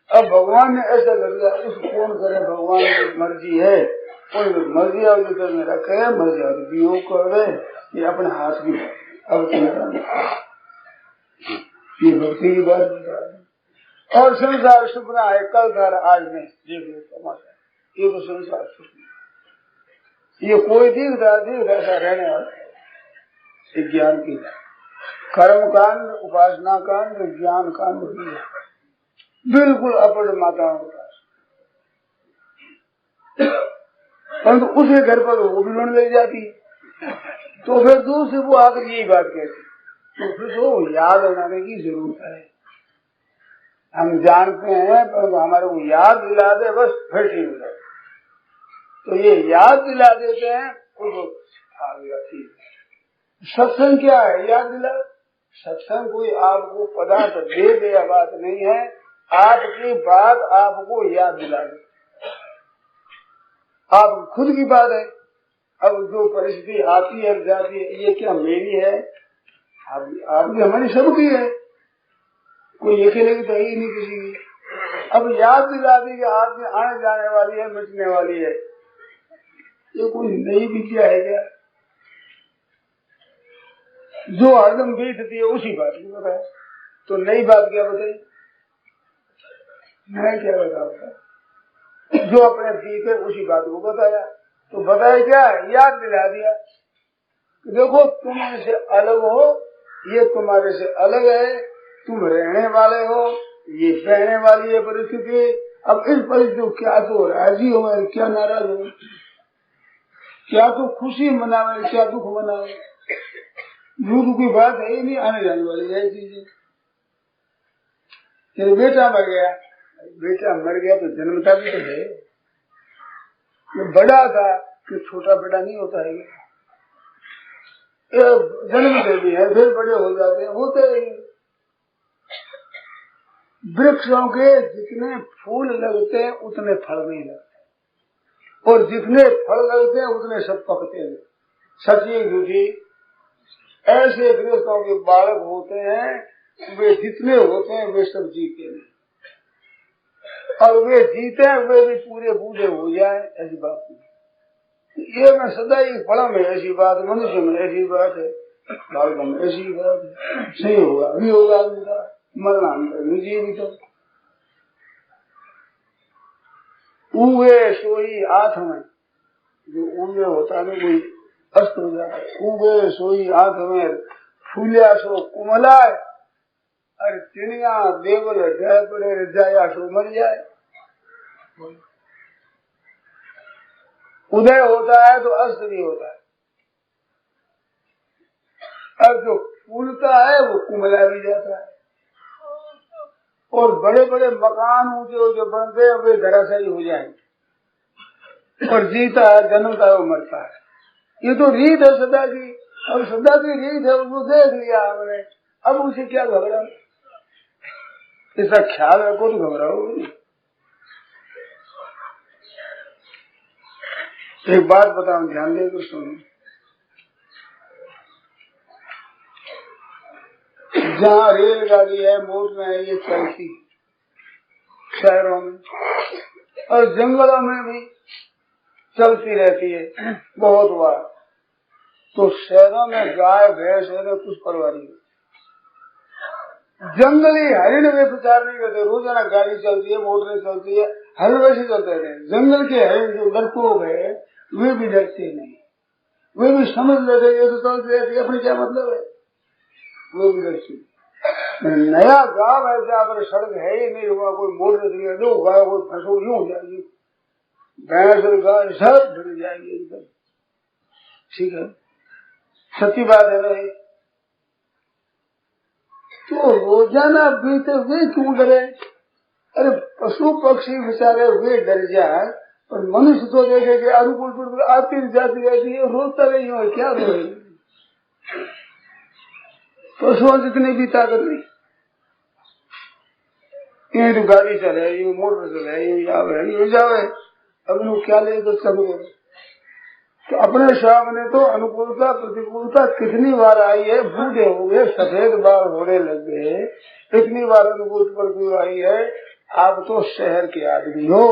अब भगवान ने ऐसा कर दिया, उसको कौन करे, भगवान की मर्जी है, उन मर्जी और भीतर में रखे, मर्जी और वियोग कर दे, ये अपने हाथ की बात। अब ये भक्ति की बात बता रहे। और संसार सुपना है, कल था आज नहीं, ये तो संसार सुपना, ये कोई दिख रहा ऐसा रहने वाला ज्ञान की कर्म कांड, उपासना कांड, ज्ञान कांड भी है, बिल्कुल अपढ़ माताओं के पास। परंतु उसे घर पर वो भी लौट ले जाती है, तो फिर दूसरे वो आकर यही बात कहती, तो फिर वो याद बनाने की जरूरत है। हम जानते हैं परंतु हमारे को याद दिला दे, बस फिर ठीक हो जाए। तो ये याद दिला देते हैं, ठीक। सत्संग क्या है? याद दिला। सत्संग कोई आपको पदार्थ दे दे, बात नहीं है, आपकी बात आपको याद दिला दे, आप खुद की बात है। अब जो परिस्थिति आती है जाती है, ये क्या मेरी है? आपकी हमारी सबकी है, कोई अकेले की तो ही नहीं किसी की। अब याद दिला दी कि आपकी आने जाने वाली है, मिटने वाली है, ये कोई नई विद्या है क्या? जो हरदम बीतती है उसी बात की बताए, तो नई बात क्या बताई? मैं क्या बताऊंगा? जो अपने बीते उसी बात को बताया, तो बताया क्या? याद दिला दिया, देखो तुम इनसे अलग हो, ये तुम्हारे से अलग है, तुम रहने वाले हो, ये रहने वाली है परिस्थिति। अब इस परिस्थिति क्या तो राजी हो, क्या नाराज हो, क्या तो खुशी मनावे, क्या दुख मनावे, दुख की बात है ही नहीं, आने जाने वाली है चीजें। तेरे बेटा मर गया, बेटा मर गया तो जन्मता भी तो है, ये बड़ा था कि छोटा बेटा नहीं होता है, जन्मते भी है, फिर बड़े हो जाते हैं, होते ही। वृक्षों के जितने फूल लगते हैं उतने फल नहीं लगते, और जितने फल लगते हैं उतने सब पकते हैं। सच्ची झूठी ऐसे गृहस्थों के बालक होते हैं, वे जितने होते हैं वे सब जीते नहीं, और वे जीते वे भी पूरे बूढ़े हो जाए, ऐसी बात नहीं। ये मैं सदा ही बड़ा में ऐसी बात, मनुष्य में ऐसी बात है, बालकों में ऐसी बात है, सही होगा अभी होगा मरना जीवित तो ऊवे सोई आठ में, जो ऊवे होता है कोई अस्त हो जाता है, ऊवे सोई आठ में फूलिया सो कुमलाए, अरे चिड़िया देवल ढह पड़े रजाया सो मर जाए। उदय होता है तो अस्त भी होता है, अब जो फूलता है वो कुमला भी जाता है, और बड़े बड़े मकान ऊंचे ऊंचे बनते हैं वे धराशायी हो जाएंगे, और जीता है जन्मता है वो मरता है। ये तो रीत है सदा की, अब सदा की रीत है, उसको देख लिया हमने, अब उसे क्या घबरा, इसका ख्याल रखो तो घबराओ। एक बात बताऊं, ध्यान देकर सुनो, जहाँ रेलगाड़ी है, मोटर है, ये चलती शहरों में और जंगलों में भी चलती रहती है बहुत बार, तो शहरों में गाय भैंस है कुछ परवाह नहीं, जंगली हरिण वे प्रचार नहीं करते, रोजाना गाड़ी चलती है, मोटरें चलती है, हर वैसे चलते रहे। जंगल के हरिण जो डरपोक है वे भी डरते नहीं, वे भी समझ लेते ये तो चलते रहती है, अपनी क्या मतलब है, वो भी डरते। नया गांव है जहाँ पर सड़क है ही नहीं, हुआ कोई मोटर नहीं, दो गाय कोई फंसो यूं हो जाएगी, भैंस और गाय सब डर जाएंगे एकदम। ठीक है, सच्ची बात है ना। तो रोजाना बीते वे क्यों डरे, अरे पशु पक्षी बेचारे वे डर जाए, और मनुष्य तो देखे कि अनुकूल आती जाती रहती है, रोता नहीं हो, क्या रोए, पशुओं जितनी भी ताकत नहीं, ये तो गाड़ी चले, ये मोटर चले, ये जावे, अब लोग क्या ले तो सब। तो अपने सामने तो अनुकूलता प्रतिकूलता कितनी बार आई है, बूढ़े हो गए, सफेद बाल होने लग गए, इतनी बार अनुकूल प्रतिकूल आई है। आप तो शहर के आदमी हो,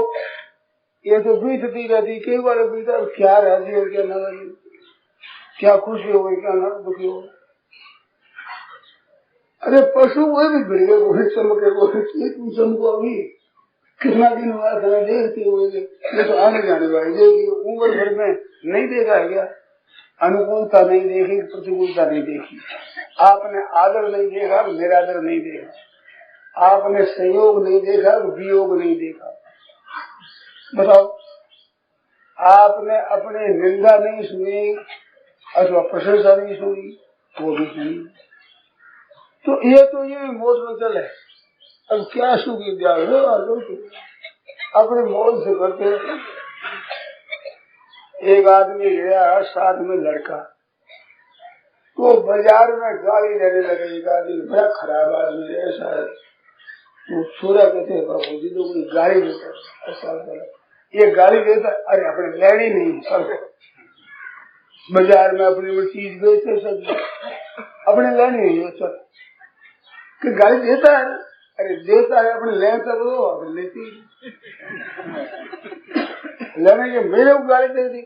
ये तो बीतती रहती, कई बार बीता, क्या राजी हो क्या नाराजी, क्या खुशी हो गई क्या दुखी हो। अरे पशु वो भी भिड़ गए, वो चमके, वो चमको, अभी कितना दिन हुआ था देखते हुए, ये तो आने जाने वाली देखी, उम्र भर में नहीं देखा है क्या, अनुकूलता नहीं देखी, प्रतिकूलता नहीं देखी, आपने आदर नहीं देखा, निरादर नहीं देखा, आपने सहयोग नहीं देखा, वियोग नहीं देखा। बताओ, आपने अपने निंदा नहीं सुनी अथवा प्रशंसा नहीं सुनी, वो भी सुनी। तो ये मौज में चले, अब क्या सुख अपने मौज से करते। एक आदमी गया, साथ में लड़का, तो बाजार में गाली देने लगे, एक आदमी बड़ा खराब आदमी ऐसा है, तो सूर्य कहते हैं बाबू जी तो कोई गाली देता, ऐसा ये गाली देता, अरे अपने लैनी नहीं सब बाजार में अपनी वो चीज बेचते सब, अपने लैनी नहीं सब कि गाली देता है, अरे देता है अपने ले तब वो अपने लेती लेने के मेरे को गाली दे दी,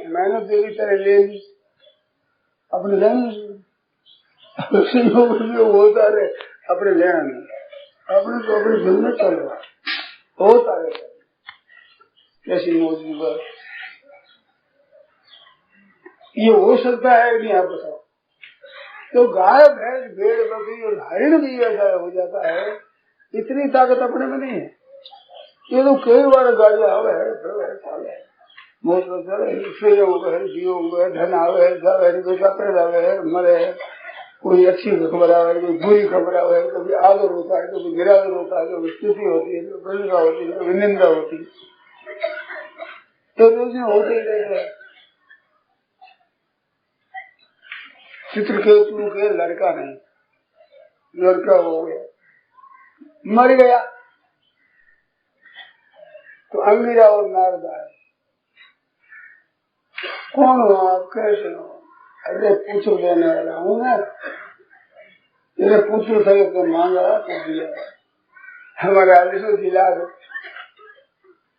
मैंने दे दी तेरे ले ली, अपने लेने होता रहे, अपने लेना नहीं, अपने तो अपने दिल में चल रहा होता रहे। कैसी मौज की बात, ये हो सकता है नहीं, आप बताओ। तो गाय भैंस भेड़ बकरी और हरिण भी ऐसा हो जाता है, इतनी ताकत अपने में नहीं है। ये तो कई बार गाड़ियां आवे है, मोटर चले, धन आवे, कपड़े आवे, मरे, कोई अच्छी खबर आवे, कोई बुरी खबर आवे, कभी आदर होता है, कभी निरादर होता है, कभी स्तुति होती है, कभी प्रशंसा होती है, कभी निंदा होती है, तो होते ही रहते हैं। चित्रकेतु के लड़का नहीं, लड़का हो गया, मर गया तो अंगिरा और नारद आए, कौन हो आप, कैसे हो? अरे पुत्र देने वाला हूँ मैं, तेरे पुत्र थे तो मांगा तो दिया, हमारे आदेश में दिला दो,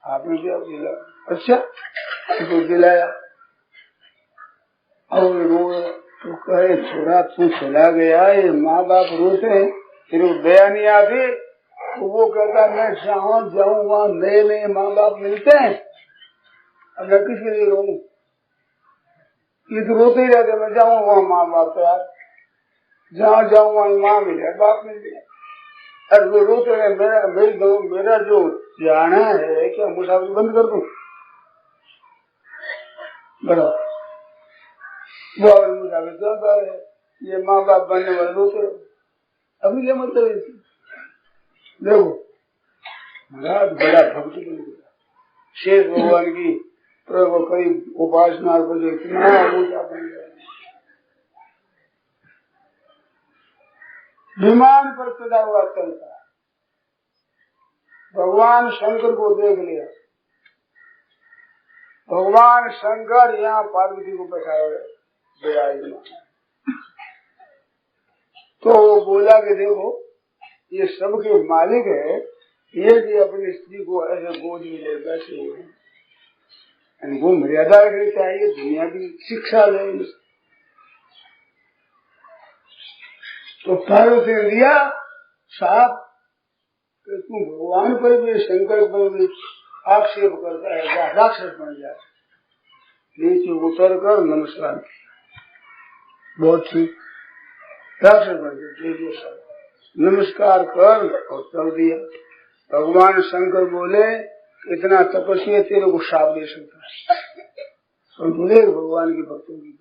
आपने क्या दिला? अच्छा तो दिलाया। और रो तो कहे छोरा तू चला गया, ये माँ बाप रोते हैं, तेरे को दया नहीं आती? तो वो कहता मैं जहाँ जाऊँ वहाँ नए नए माँ बाप मिलते हैं, अब मैं किसके लिए रो? ये तो रोते ही रहते, मैं जाऊँ वहाँ माँ बाप तो यार, जहाँ जाऊँ वहाँ माँ मिले बाप मिले, अरे वो रोते रहे। मेरा जो जाना है क्या मुसाफिर बंद कर दूं? बड़ा वो मुसाफिर जाता है, ये माँ बाप बनने वाले रोते रहे, अभी क्या मतलब है? देखो महाराज बड़ा भक्त बन गया, शेष भगवान की करीब उपासना बजे इतना ऊंचा बन गया। विमान पर चढ़ा हुआ चलता, भगवान शंकर को देख लिया, भगवान शंकर यहाँ पार्वती को बैठाए हुए विराजमान, तो वो बोला कि देखो ये सबके मालिक है, ये भी अपनी स्त्री को ऐसे गोद में ले बैठे हुए हैं, इनको मर्यादा रखनी चाहिए, दुनिया की शिक्षा ले। तो पार्वती ने दिया साफ कि तुम भगवान पर भी शंकर पर भी आक्षेप करता है, राक्षस बन जाए। नीचे उतर कर नमस्कार किया, बहुत ठीक, राक्षस बन गया, नमस्कार कर और चल दिया। भगवान शंकर बोले इतना तपस्वी तेरे को शाप दे सकता है, और बोले भगवान की भक्तों की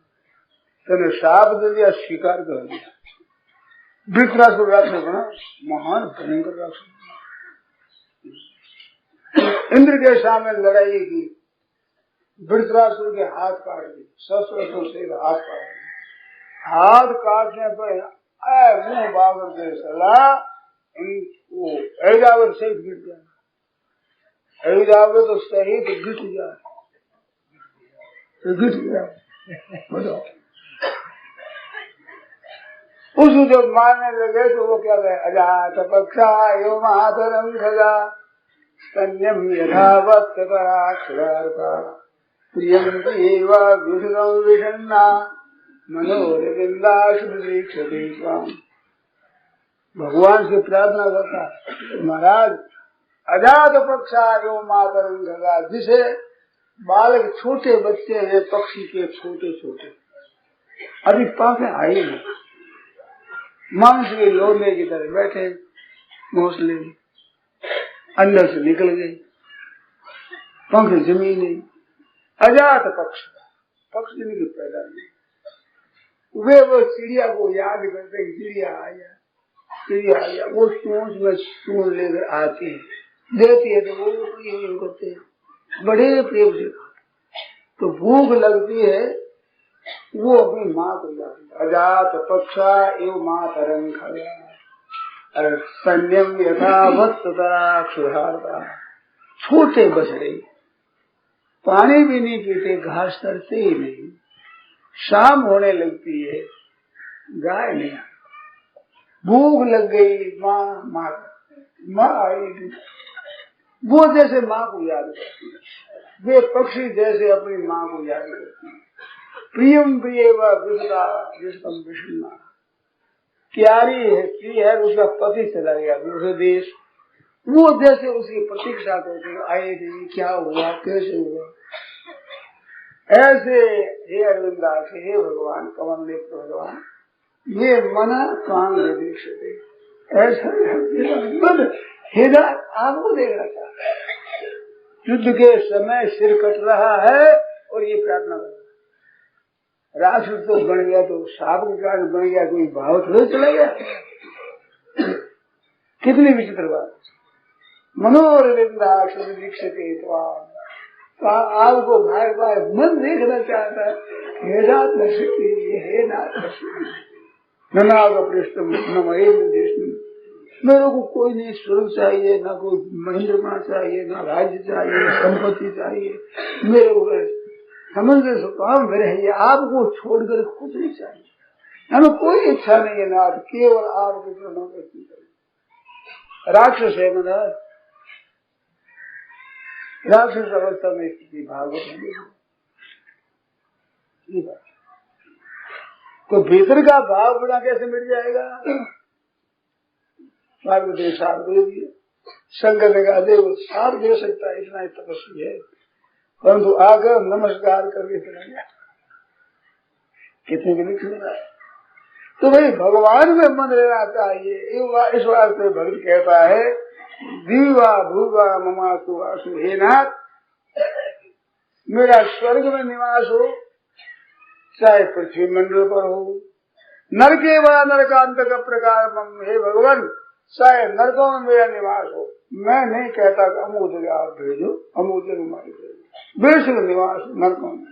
तेने शाप दे दिया, स्वीकार कर दिया। वृत्रासुर राक्षस बना, महान भयंकर राक्षस, इंद्र के सामने लड़ाई की, वृत्रासुर के हाथ काट दिए, शस्त्र से हाथ काट दिए, हाथ काटने पर मुंह बागर के सलाह ऐरावत सहित गिर गया, ऐरावत तो सहित गिर गया, गिर गया। बताओ उसको जब मारने लगे तो वो क्या कहे, अजात पक्षा यो महातरम खगा स्तन्यम यथावत तथाक्षरार्था प्रियम एवा विषदम विषन्ना मनोरविंदाशुदीक्षते स्वाम। भगवान से प्रार्थना करता महाराज, अजात पक्षा यो मातरम खगा, जिसे बालक छोटे बच्चे हैं पक्षी के छोटे छोटे, अभी पाके आए नहीं, मांस के लोले की तरह बैठे घोंसले में, अंदर से निकल गए, पंख जमीन नहीं, अजात पक्ष, पक्ष नहीं पैदा नहीं। वे वो चिड़िया को याद करते, चिड़िया आया, चिड़िया आया, वो सोच में सून लेकर आती है, देती है तो वो प्रेम करते हैं, बड़े प्रेम से। तो भूख लगती है, वो अपनी माँ को याद, अजात पक्षा एवं माँ तरंग खगा संयम यथावत तथाक्षरार्था। छोटे बछड़े पानी भी नहीं पीते, घास तरते ही नहीं, शाम होने लगती है, गाय नहीं, भूख लग गई, माँ आई, वो जैसे माँ को याद करती है, वे पक्षी जैसे अपनी माँ को याद करती है। प्रियम प्रिय व विषदा जिसकम विषन्ना, प्यारी है प्रिय है, उसका पति चला गया दूसरे देश, वो जैसे उसकी प्रतीक्षा करते आए थे, क्या हुआ कैसे हुआ, ऐसे हे अरविंदास, हे भगवान कमल नेत्र भगवान, ये मना कांग दीक्षते, ऐसा हृदय आपको देख रहा था, युद्ध के समय सिर कट रहा है और ये प्रार्थना कर रहा है, राक्षस तो बन गया तो साप के कारण बन गया, कोई भाव थोड़े चला गया। कितनी विचित्र बात, मनोरविंदा दीक्षते, तो आपको भाई भाई मन देखना चाहता है, हे नाथ नशक्ति, हे नाथ ननाग पृष्ठम नमः मेरे को कोई नहीं स्वर्ग चाहिए, ना कोई महिंद्रमा चाहिए, ना राज्य चाहिए, संपत्ति चाहिए, मेरे को समझ गए सो काम मेरे है, आपको छोड़कर कुछ नहीं चाहिए, हमें कोई इच्छा नहीं है नाथ, केवल आपके चरणों में राक्षस है महाराज, राक्षस अवस्था में स्थिति भागवत में तो भीतर का भाव बड़ा कैसे मिट जाएगा। साथ दे दिए, शंकर ने कहा देखो साथ दे सकता है, इतना ही तपस्वी है, परंतु आकर नमस्कार करके चला गया, कितने के लिए चलेगा। तो भाई भगवान में मन रहना चाहिए, इस वास्ते भक्त कहता है दीवा भूवा ममासु आसु, हे नाथ मेरा स्वर्ग में निवास हो, चाहे पृथ्वी मंडल पर हो, नरके व नरकांत का प्रकार, हे भगवान चाहे नरकों में मेरा निवास हो, मैं नहीं कहता कि अमूल जगह आप भेजो, अमूल जगह बेशक निवास नरकों में।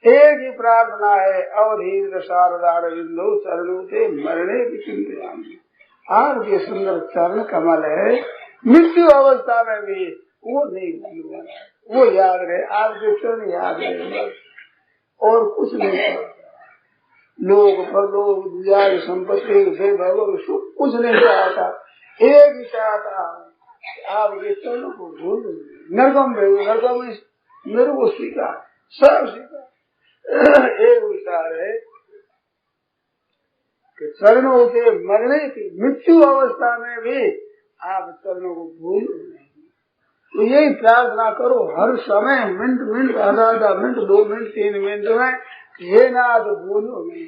एक ही प्रार्थना है, अवधीर शारदार बिंदु चरणों के मरने की चिंता, आपके सुंदर चरण कमल है, मृत्यु अवस्था में भी वो नहीं भूलूंगा, वो याद रहे, आपके चरण याद रहे, और कुछ नहीं करता। लोग परलोक दुनिया संपत्ति वैभव सुख कुछ नहीं चाहता, एक ही चाहता आपके चरणों को भूल, नरकम नरकम मेरे को स्वीकार, सब स्वीकार। एक विचार है कि चरणों के मरने की मृत्यु अवस्था में भी आप चरणों को भूल नहीं, तो यही प्रार्थना करो हर समय, मिनट मिनट, आधा मिनट, 2 मिनट, 3 मिनट में, हे नाथ भूलो नहीं,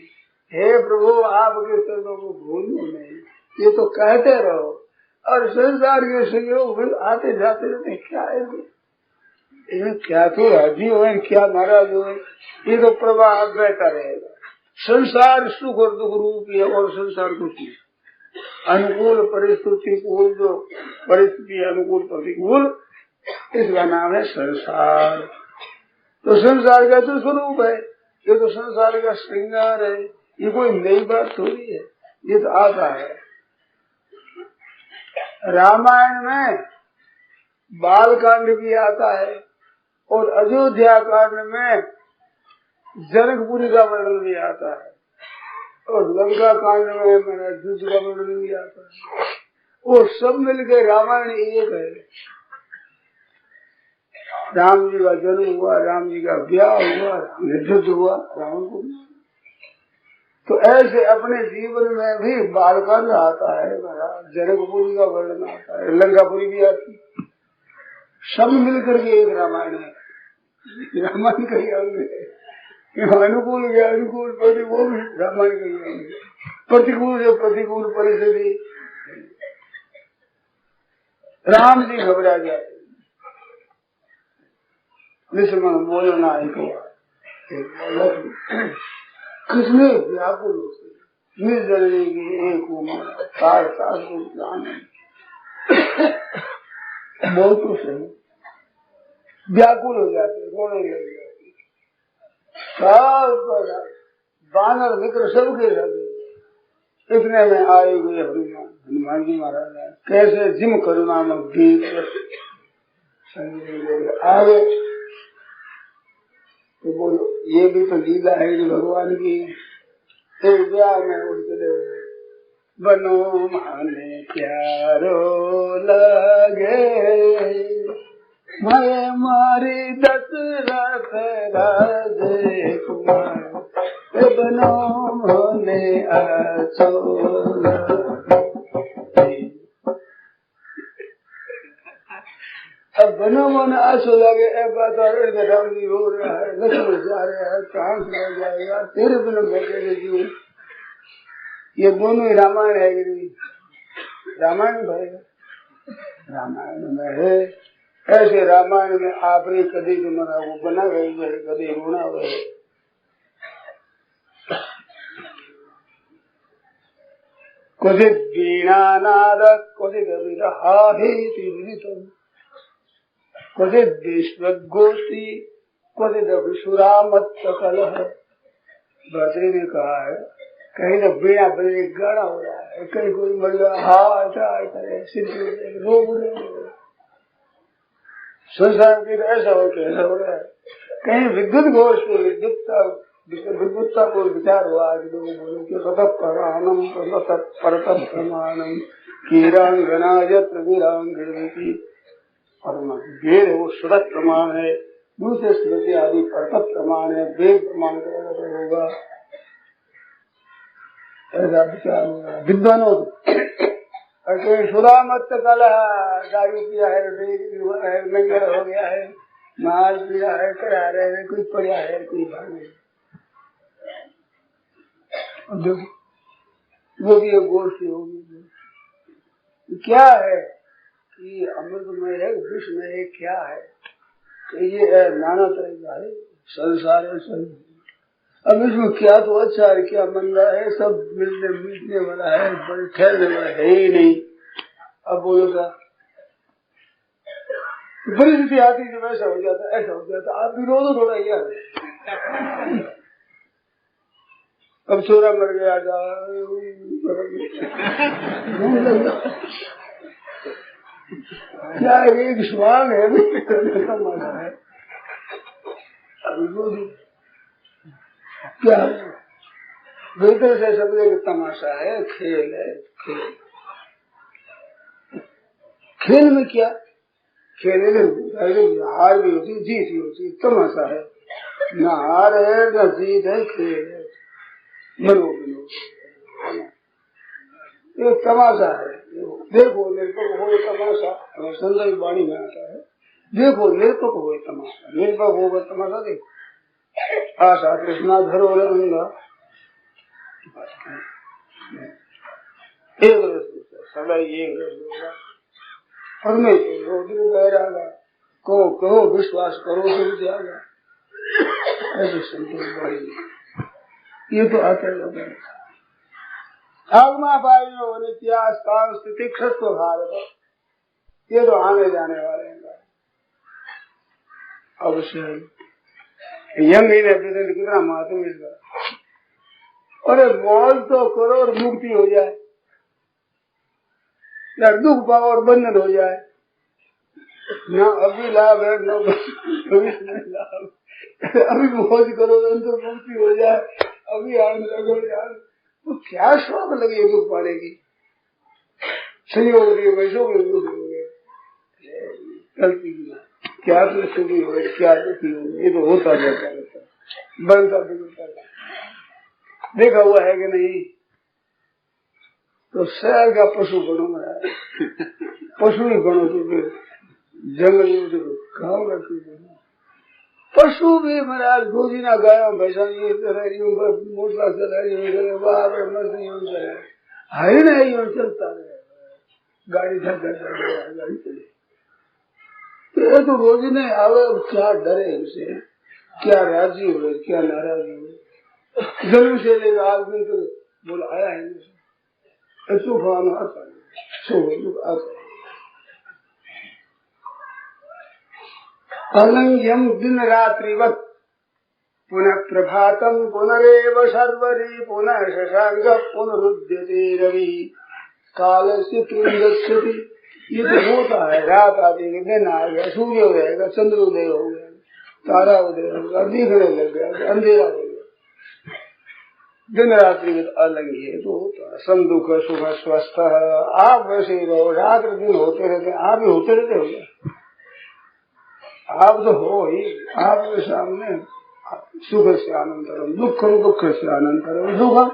हे प्रभु आपके चरणों को भूलो नहीं, ये तो कहते रहो। और संसार के सहयोग आते जाते रहते क्या है, इसमें क्या तो राजी हो, क्या नाराज हो, ये तो प्रवाह बहता रहेगा। संसार सुख और दुख रूप है, और संसार कुछ नहीं, अनुकूल परिस्थिति कूल, जो परिस्थिति अनुकूल प्रतिकूल, इसका नाम है संसार। तो संसार का तो स्वरूप है, ये तो संसार का श्रृंगार है, ये कोई नई बात थोड़ी है, ये तो आता है। रामायण में बालकांड भी आता है, और अयोध्या कांड में जनकपुरी का वर्णन भी आता है, और लंका कांड में मेरा युद्ध का वर्णन भी आता है, वो सब मिलकर रामायण एक है। राम जी का जन्म हुआ, राम जी का ब्याह हुआ, युद्ध हुआ, रावण को। तो ऐसे अपने जीवन में भी बालकांड आता है, जनकपुरी का वर्णन आता है, लंकापुरी भी आती है, सब मिलकर के एक रामायण है। रामायण कही अनुकूल गया अनुकूल प्रतिकूल, रामायण कही प्रतिकूल जो प्रतिकूल परिस्थिति, राम जी घबरा जाते, लक्ष्मण बोलना है किसने व्याकुल होते, निर्जली की एक उम्र बहुत तो सही व्याकुल हो जाते, रोने लग जाते, सब बानर मित्र सबके लगे। इतने में आए हुए हनुमान जी महाराज कैसे जिम करुणा में आगे, तो बोलो ये भी तो लीला है जो भगवान की। एक ब्याह में उठ चले, बनो माने प्यारो लगे, मैं मारी दशरथ राजे कुमार, बनो माने अच्छो अब बनो मन आंसू लगे, राम जी रो रहा है, लक्ष्मण जा रहा है, कहाँ से लग जाएगा, तेरे बिना बैठे जीव। ये दोनों ही रामायण है, रामायण भाई रामायण में है। ऐसे रामायण में आपने कभी तुम्हारा वो बना गई है, कभी रोना हुआ है। क्वचित वीणानाद क्वचित विरहाहितम, क्वचित विश्वगोष्ठी क्वचित विशुरामत्त कलह। भद्री ने कहा है कहीं तो बिना बजे गाड़ा हो रहा है, कहीं कोई मर गया हाथ करे सिर रोग रहे। संसार के ऐसा हो के ऐसा हो रहा है। कहीं विद्युत घोष को विद्युतता को विचार हुआ कि लोग बोले कि परतपराणम परतप्रमाणम कीरांगना यत्र वीरांगणी परम वेद वो सुदत प्रमाण है, दूसरे स्मृति आदि परतप प्रमाण है, वेद प्रमाण होगा ऐसा विचार होगा विद्वानों सुधा मत कल दारू पिया है, नंगर हो गया है, माल पिया है, करा रहे हैं, कोई पड़ा है, कोई भागे। वो भी एक गोष्ठी होगी। क्या है कि अमृतमय है, विषमय है, क्या है कि ये है नाना तरह का है संसार है सब। अब इसमें क्या तो अच्छा है क्या मंदा है, सब मिलने मिलने वाला है, ठहरने वाला है ही नहीं। अब बोलेगा परिस्थिति आती जब ऐसा हो जाता ऐसा हो जाता, आप विरोध थोड़ा यार। अब छोरा मर गया क्या एक स्वांग है तमाशा है। क्या भीतर से समझे कि तमाशा है, खेल है। खेल में क्या खेल हार भी होती जीत भी होती, तमाशा है। न हार है न जीत है, खेल है, मनोविनोद ये तमाशा है। देखो निरपक हो तमाशा, संत वाणी में आता है देखो निरपक हो तमाशा, निरपक होगा तमाशा देखो। आशा कृष्णा धरो रंगा एक रस सदा एक रस होगा और मैं बहरागा कहो विश्वास करो तो जाएगा। ऐसे संतोष वाणी ये तो आता है। आगमा पाइयो नित्यास काल स्थिति क्षस्व भारत, ये तो आने जाने वाले हैं अवश्य। यंग ही रहते कितना महत्व इसका। अरे मौज तो करो और मुक्ति हो जाए, या दुख पाओ और बंधन हो जाए। ना अभी लाभ है न भविष्य में लाभ। अभी मौज करो तो मुक्ति हो जाए, अभी आनंद लगो यार तो क्या शौक लगे दुख पाने की। संयोग वैसो गलती क्या तो सुखी हो क्या दुखी हो, ये तो होता रहता रहता बनता बिगड़ता। देखा हुआ है कि नहीं? तो शहर का पशु बनो में पशु ही बनो तो फिर जंगल गाँव का पशु भी महाराज गोजीना गायों भैंसा ये मोटला चला हरिण है यूं चलता है, गाड़ी धक्का गाड़ी चले ये तो रोजी नहीं आवे। क्या डरे उसे, क्या राजी हो क्या नाराजी हो। जन्म से लेकर आज दिन तो बोला आया है सुखान आता है अलंघ्यम दिन रात्रिवत पुनः प्रभातम पुनरेव शर्वरी पुनः शशांक पुनरुद्यते रवि काल से गच्छति। ये तो होता है, रात आती है, दिन आ गया, सूर्य हो जाएगा, चंद्रोदय हो गया, तारा उदय होगा, दिखने लग गया, अंधेरा हो गया। दिन रात्रि में अलंघ्य तो होता है। सम दुख सुख स्वस्थ आप वैसे ही रहो, रात दिन होते रहते, आप भी होते रहते हो गया। आप तो हो ही, आपके सामने सुख से अनंतरम दुखम दुख से अनंतरम सुखम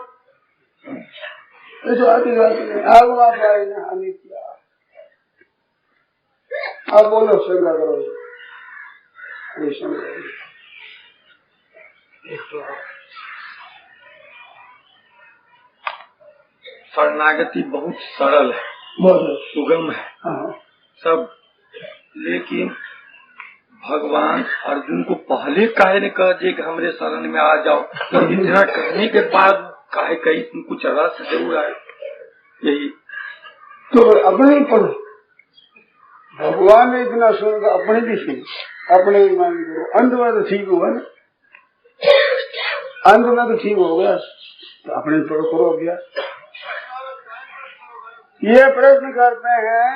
ऐसे आती जाती है। आगमा पाए ना अनित्य। आप बोलो शंका करो, शंका शरणागति बहुत सरल है, बहुत सुगम है। हाँ। सब, लेकिन भगवान अर्जुन को पहले काहे ने कह दिए कि हमरे शरण में आ जाओ, तो इतना करने के बाद काहे कहीं तुमको चला से जरूर आए। यही तो अपने ही पढ़ो, भगवान ने इतना सुन अपने भी सुन, अपने ही मान करो। अंत में तो ठीक हुआ ना, अंत में तो ठीक हो गया। तो अपने पर करो अभ्यास। ये प्रश्न करते हैं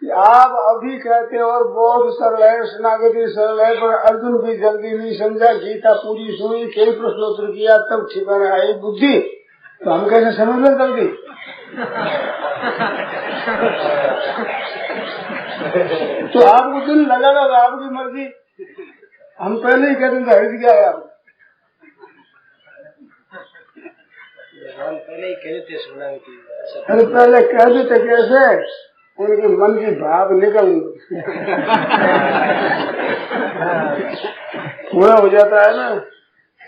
कि आप अभी कहते हो और बहुत सरल है, शरणागति सरल है, पर अर्जुन भी जल्दी नहीं समझा, गीता पूरी सुनी, कई प्रश्नोत्तर किया, तब ठिकाने आई बुद्धि, तो हम कैसे समझ लें जल्दी? तो आपको दिल लगा लगा, आपकी मर्जी। हम पहले ही कहते थे हट गया है आप, पहले ही कह देते शरणागति। अरे पहले कह देते कैसे? उनके मन की भाव निकल पूरा हो जाता है ना,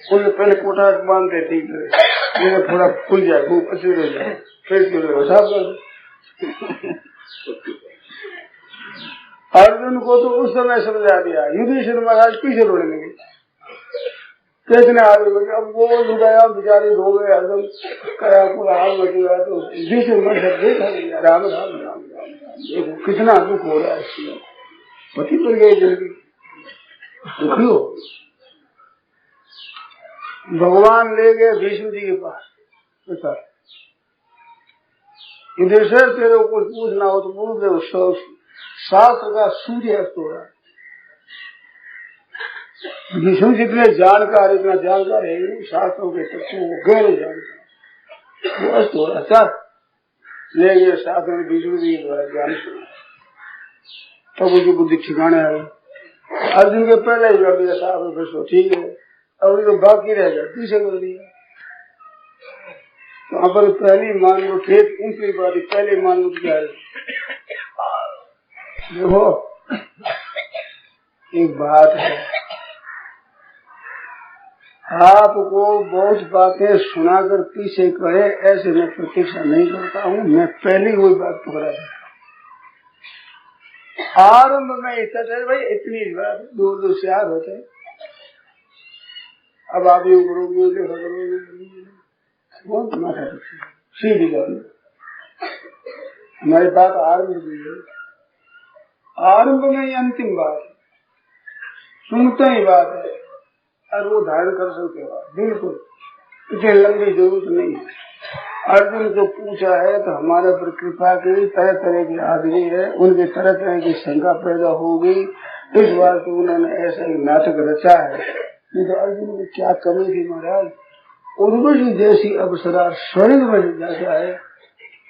उन्हें पहले कोटा बांधते ठीक है, थोड़ा खुल जाए, खूब अच्छी हो जाए, फिर अर्जुन को तो उस समय समझा दिया, युधिष्ठिर महाराज पीछे रोने लगे, कितने आदमी, अब वो लुटाया बेचारे रो गए, अर्जुन कया पूरा हाल मच गया, तो युधिष्ठिर महाराज देखा गया, राम राम राम राम, देखो कितना दुख हो रहा है इसमें, पति पड़ गई जल्दी, दुखी हो। भगवान ले गए भीष्म जी के पास, युधिष्ठिर तेरे को कुछ पूछना हो तो पूछ दे, शास्त्र का सूर्य अस्त हो रहा है, भीष्म जितने जानकार, इतना जानकार है शास्त्रों के तत्वों को गहरे जानकार, वो अस्त हो रहा है, ले गए साथ में भीष्म जी के द्वारा ज्ञान सुना, तब उनकी बुद्धि ठिकाने आई। अर्जुन के पहले ही कर दिया साहब फिर ठीक है, अब तो बाकी रह गया पीछे कर दिया, तो पर पहली मान लो ठीक, ऊंची बात पहले मान लो क्या है। देखो एक बात है, आपको बहुत बातें सुनाकर पीछे कहे ऐसे मैं प्रतीक्षा नहीं करता हूँ, मैं पहले वही बात पकड़ा देता हूँ। आरंभ में इतना भाई इतनी बात दो दो चार होते, अब आप यूँ करोगे देखा करोगे बहुत माथा सीधी करोगे, हमारी बात आरंभ की है, आरंभ में ही अंतिम बात है, सुनते ही बात है और वो धारण कर सकते हो बिल्कुल, इतनी लंबी जरूरत नहीं है। अर्जुन को पूछा है तो हमारे पर कृपा की, तरह तरह के आदमी है, उनके तरह तरह की शंका पैदा हो गई, इस बार तो उन्होंने ऐसा ही नाटक रचा है। नहीं तो अर्जुन में क्या कमी थी महाराज, उर्वशी जैसी अवसरा स्वर्ग में जाता है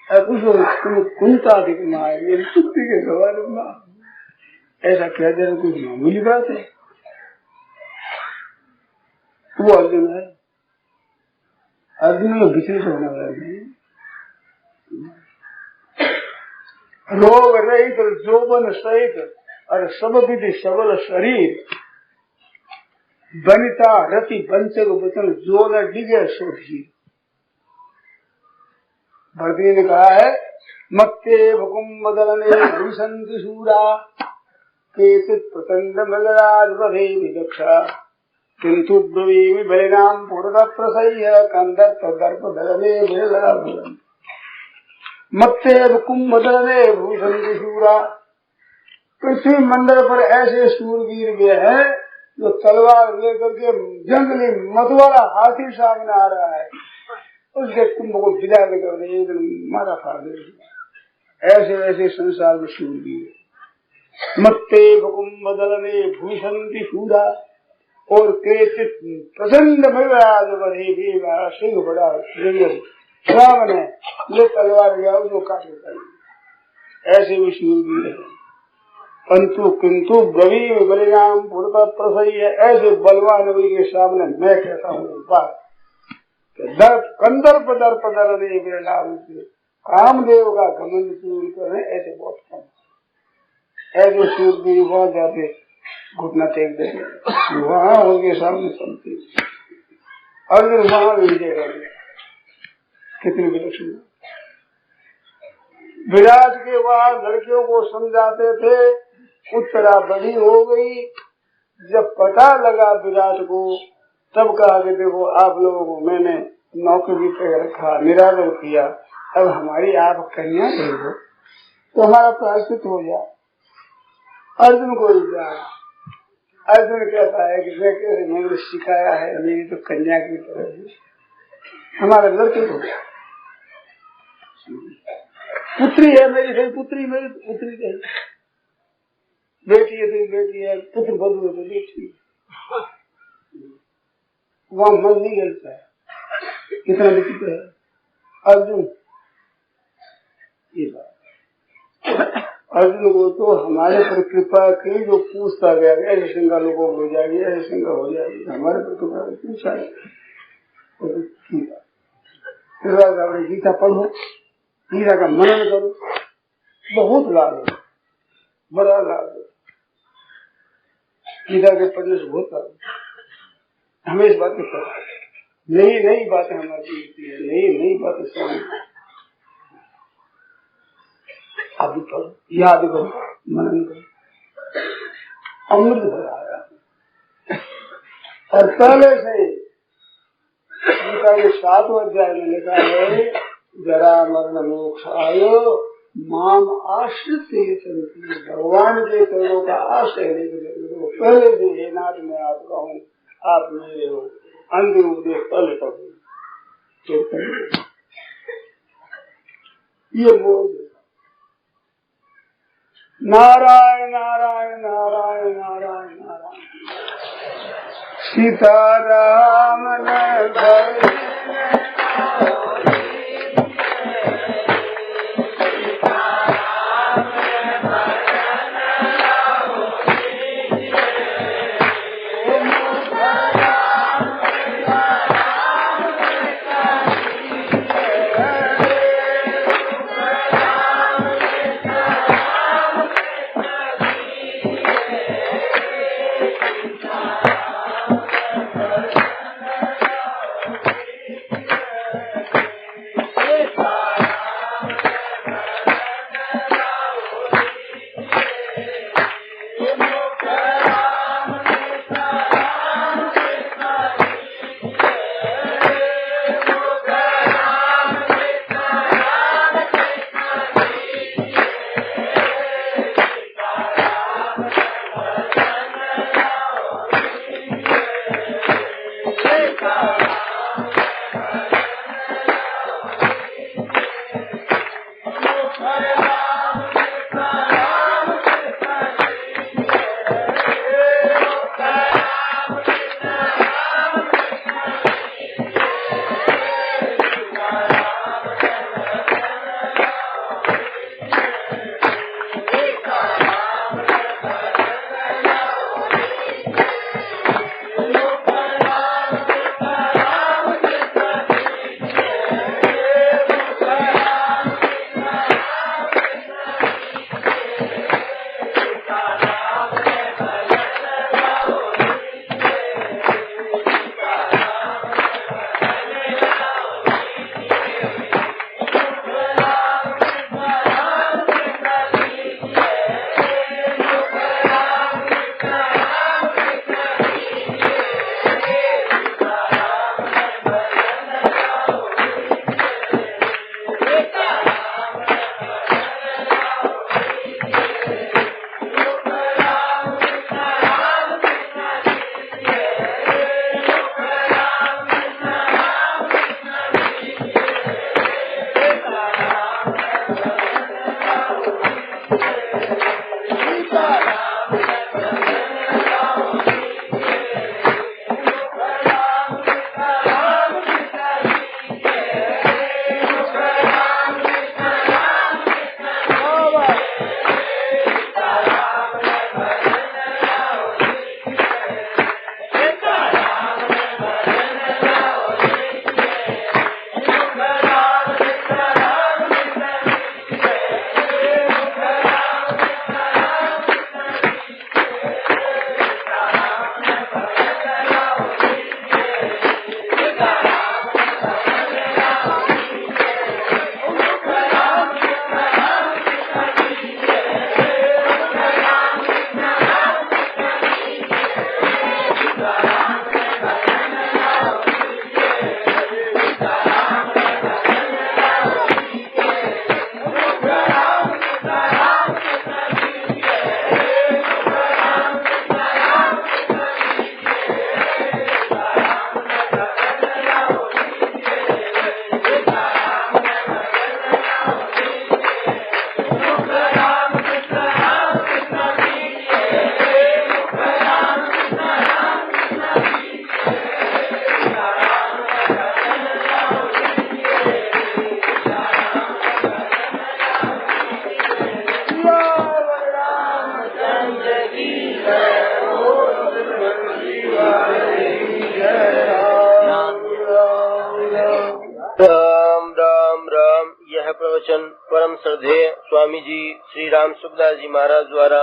और उसको कुंता दिखमाए मेरी कुत्ती के सवाल में, ऐसा कह देना कुछ मामूली बात है? वो अर्जुन है, अर्जुन में विशेष होने वाला नहीं, रोग रहित जोबन सहित और सब विधि सबल शरीर, बनिता रति पंचक वचन जो न डिगे सो धीर। भरती ने कहा है मत्ते भकुम बदलने भूषंति सूरा, केचित प्रचंड मृगराज बधे विलक्षा, किंतु ब्रवीमि बलिनाम पूर्णतः प्रसह्य कंदर्प दर्प धरने विरला भुवन। मत्ते कुंभ धरने भूषण शूरा, पृथ्वी मंडल पर ऐसे शूरवीर वे हैं जो तलवार लेकर के जंगली मतवाला हाथी सामने आ रहा है, उसके कुंभ को विदा कर दे, मारा फाड़ दे, ऐसे ऐसे संसार में शूरवीर। मत्ते कुंभ दलने भूषण शूरा, और केचित प्रचंड मृगराज बधे देवा, सिंह बड़ा रावण है, ये तलवार गया जो काटे करेंगे, ऐसे भी शूरवीर है। परंतु किंतु ब्रवी बलिराम पूर्णतः प्रसह्य, ऐसे बलवान नबी के सामने मैं कहता हूँ बात, कंदर्प दर्प दरने विरलाम से कामदेव का घमंड चूर करें, ऐसे बहुत कम, ऐसे शूरवीर वहां जाते घुटना टेक देंगे, वहां उनके सामने चलते, अर्जुन वहां विजय कर दिया, कितनी विलक्षण। विराट के वहां लड़कियों को समझाते थे, उत्तरा बड़ी हो गई, जब पता लगा विराट को तब कहा कि देखो आप लोगों को मैंने नौकरी पे रखा, निरादर किया, अब हमारी आप कन्या दे दो तो हमारा प्रायश्चित हो जाए। अर्जुन को अर्जुन कहता है कि मैं मैंने सिखाया है, मेरी तो कन्या की तरह है, हमारे लड़के को पुत्री है मेरी, फिर पुत्री मेरी पुत्री है, बेटी है फिर बेटी है, पुत्र बधू है तो बेटी। वहां मन नहीं गलता है, कितना विचित्र है अर्जुन। ये बात अर्जुन को तो हमारे पर कृपा की जो पूछता गया ऐसे शंका लोगों को हो जाएगी, ऐसे शंका हो जाएगी, हमारे पर कृपा पूछा है। गीता पढ़ो, गीता का मनन करो, बहुत लाभ है, बड़ा लाभ है। गीता के पढ़ने से बहुत लाभ है। हमें इस बात को पता है, नई नई बातें हमारी मिलती है, नई नई बातें सामने। अभी पढ़ो, याद करो, मनन करो, अमृत भरा है। और पहले से गीता के 7वें अध्याय में लिखा है, जरा मरण मोक्ष आयो माम आश्रित ये चलती। भगवान के चरणों का आश्रय लेकर पहले से हे नाथ मैं आपका हूँ, आप मेरे हो, अंतिम उपदेश पहले पढ़ो। ये बोझ नारायण नारायण नारायण नारायण नारायण सीताराम प्रवचन परम श्रद्धेय स्वामी जी श्री राम सुखदास जी महाराज द्वारा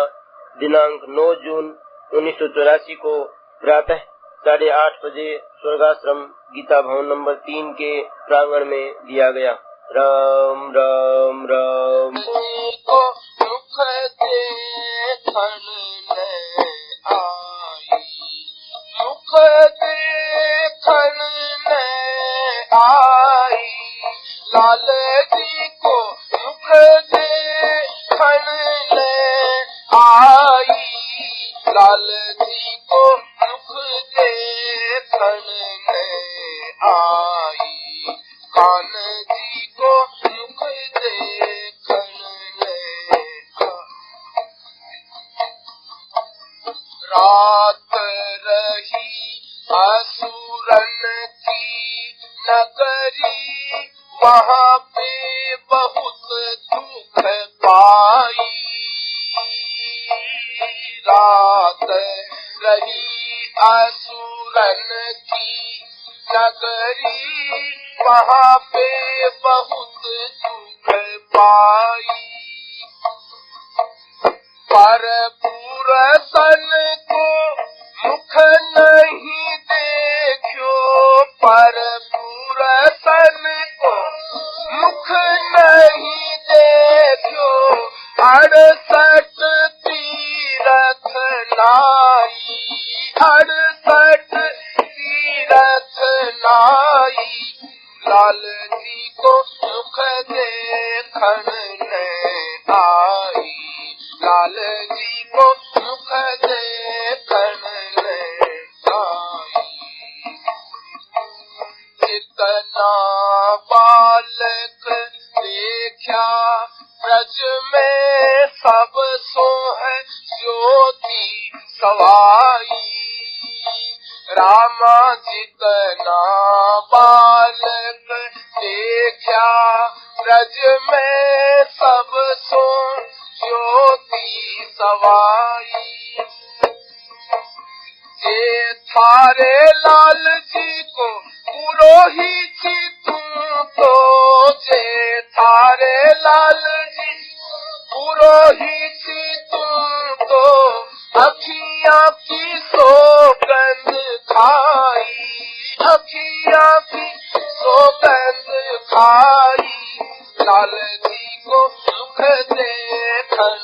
दिनांक 9 जून 1984 को प्रातः 8:30 बजे स्वर्गाश्रम गीता भवन नंबर 3 के प्रांगण में दिया गया। राम राम राम। को मुख देखन ने आई, मुख देखन ने आई, लाल जी को मुख देखन ने आई, लाल जी को मुख देखन ने आई, कान जी को मुख देखन ने रात रही असुरन की नगरी, वहाँ पे बहुत दुख पाई, रात रही असुरन की नगरी, वहाँ पे बहुत दुख पाई, पर पुरसन को मुख नहीं देखो, पर पुरसन को मुख नहीं देखो, 68 तीरथ नाई, 68 तीरथ नाई, लाल जी को मुख देखन ने आई, लाल जी को मुख देखन ने आई, जितना बालक देखा ब्रज में सब सो है ज्योति सवाई, रामा जितना बालक देखा ब्रज में सब सो ज्योति सवाई, जे थारे लाल जी को पुरोहित तुम तो, जे थारे लाल जी पुरोहित तुम तो, अखियाँ की सौगंध खाई, अखियाँ की सौगंध खाई, लाल जी को सुख देखन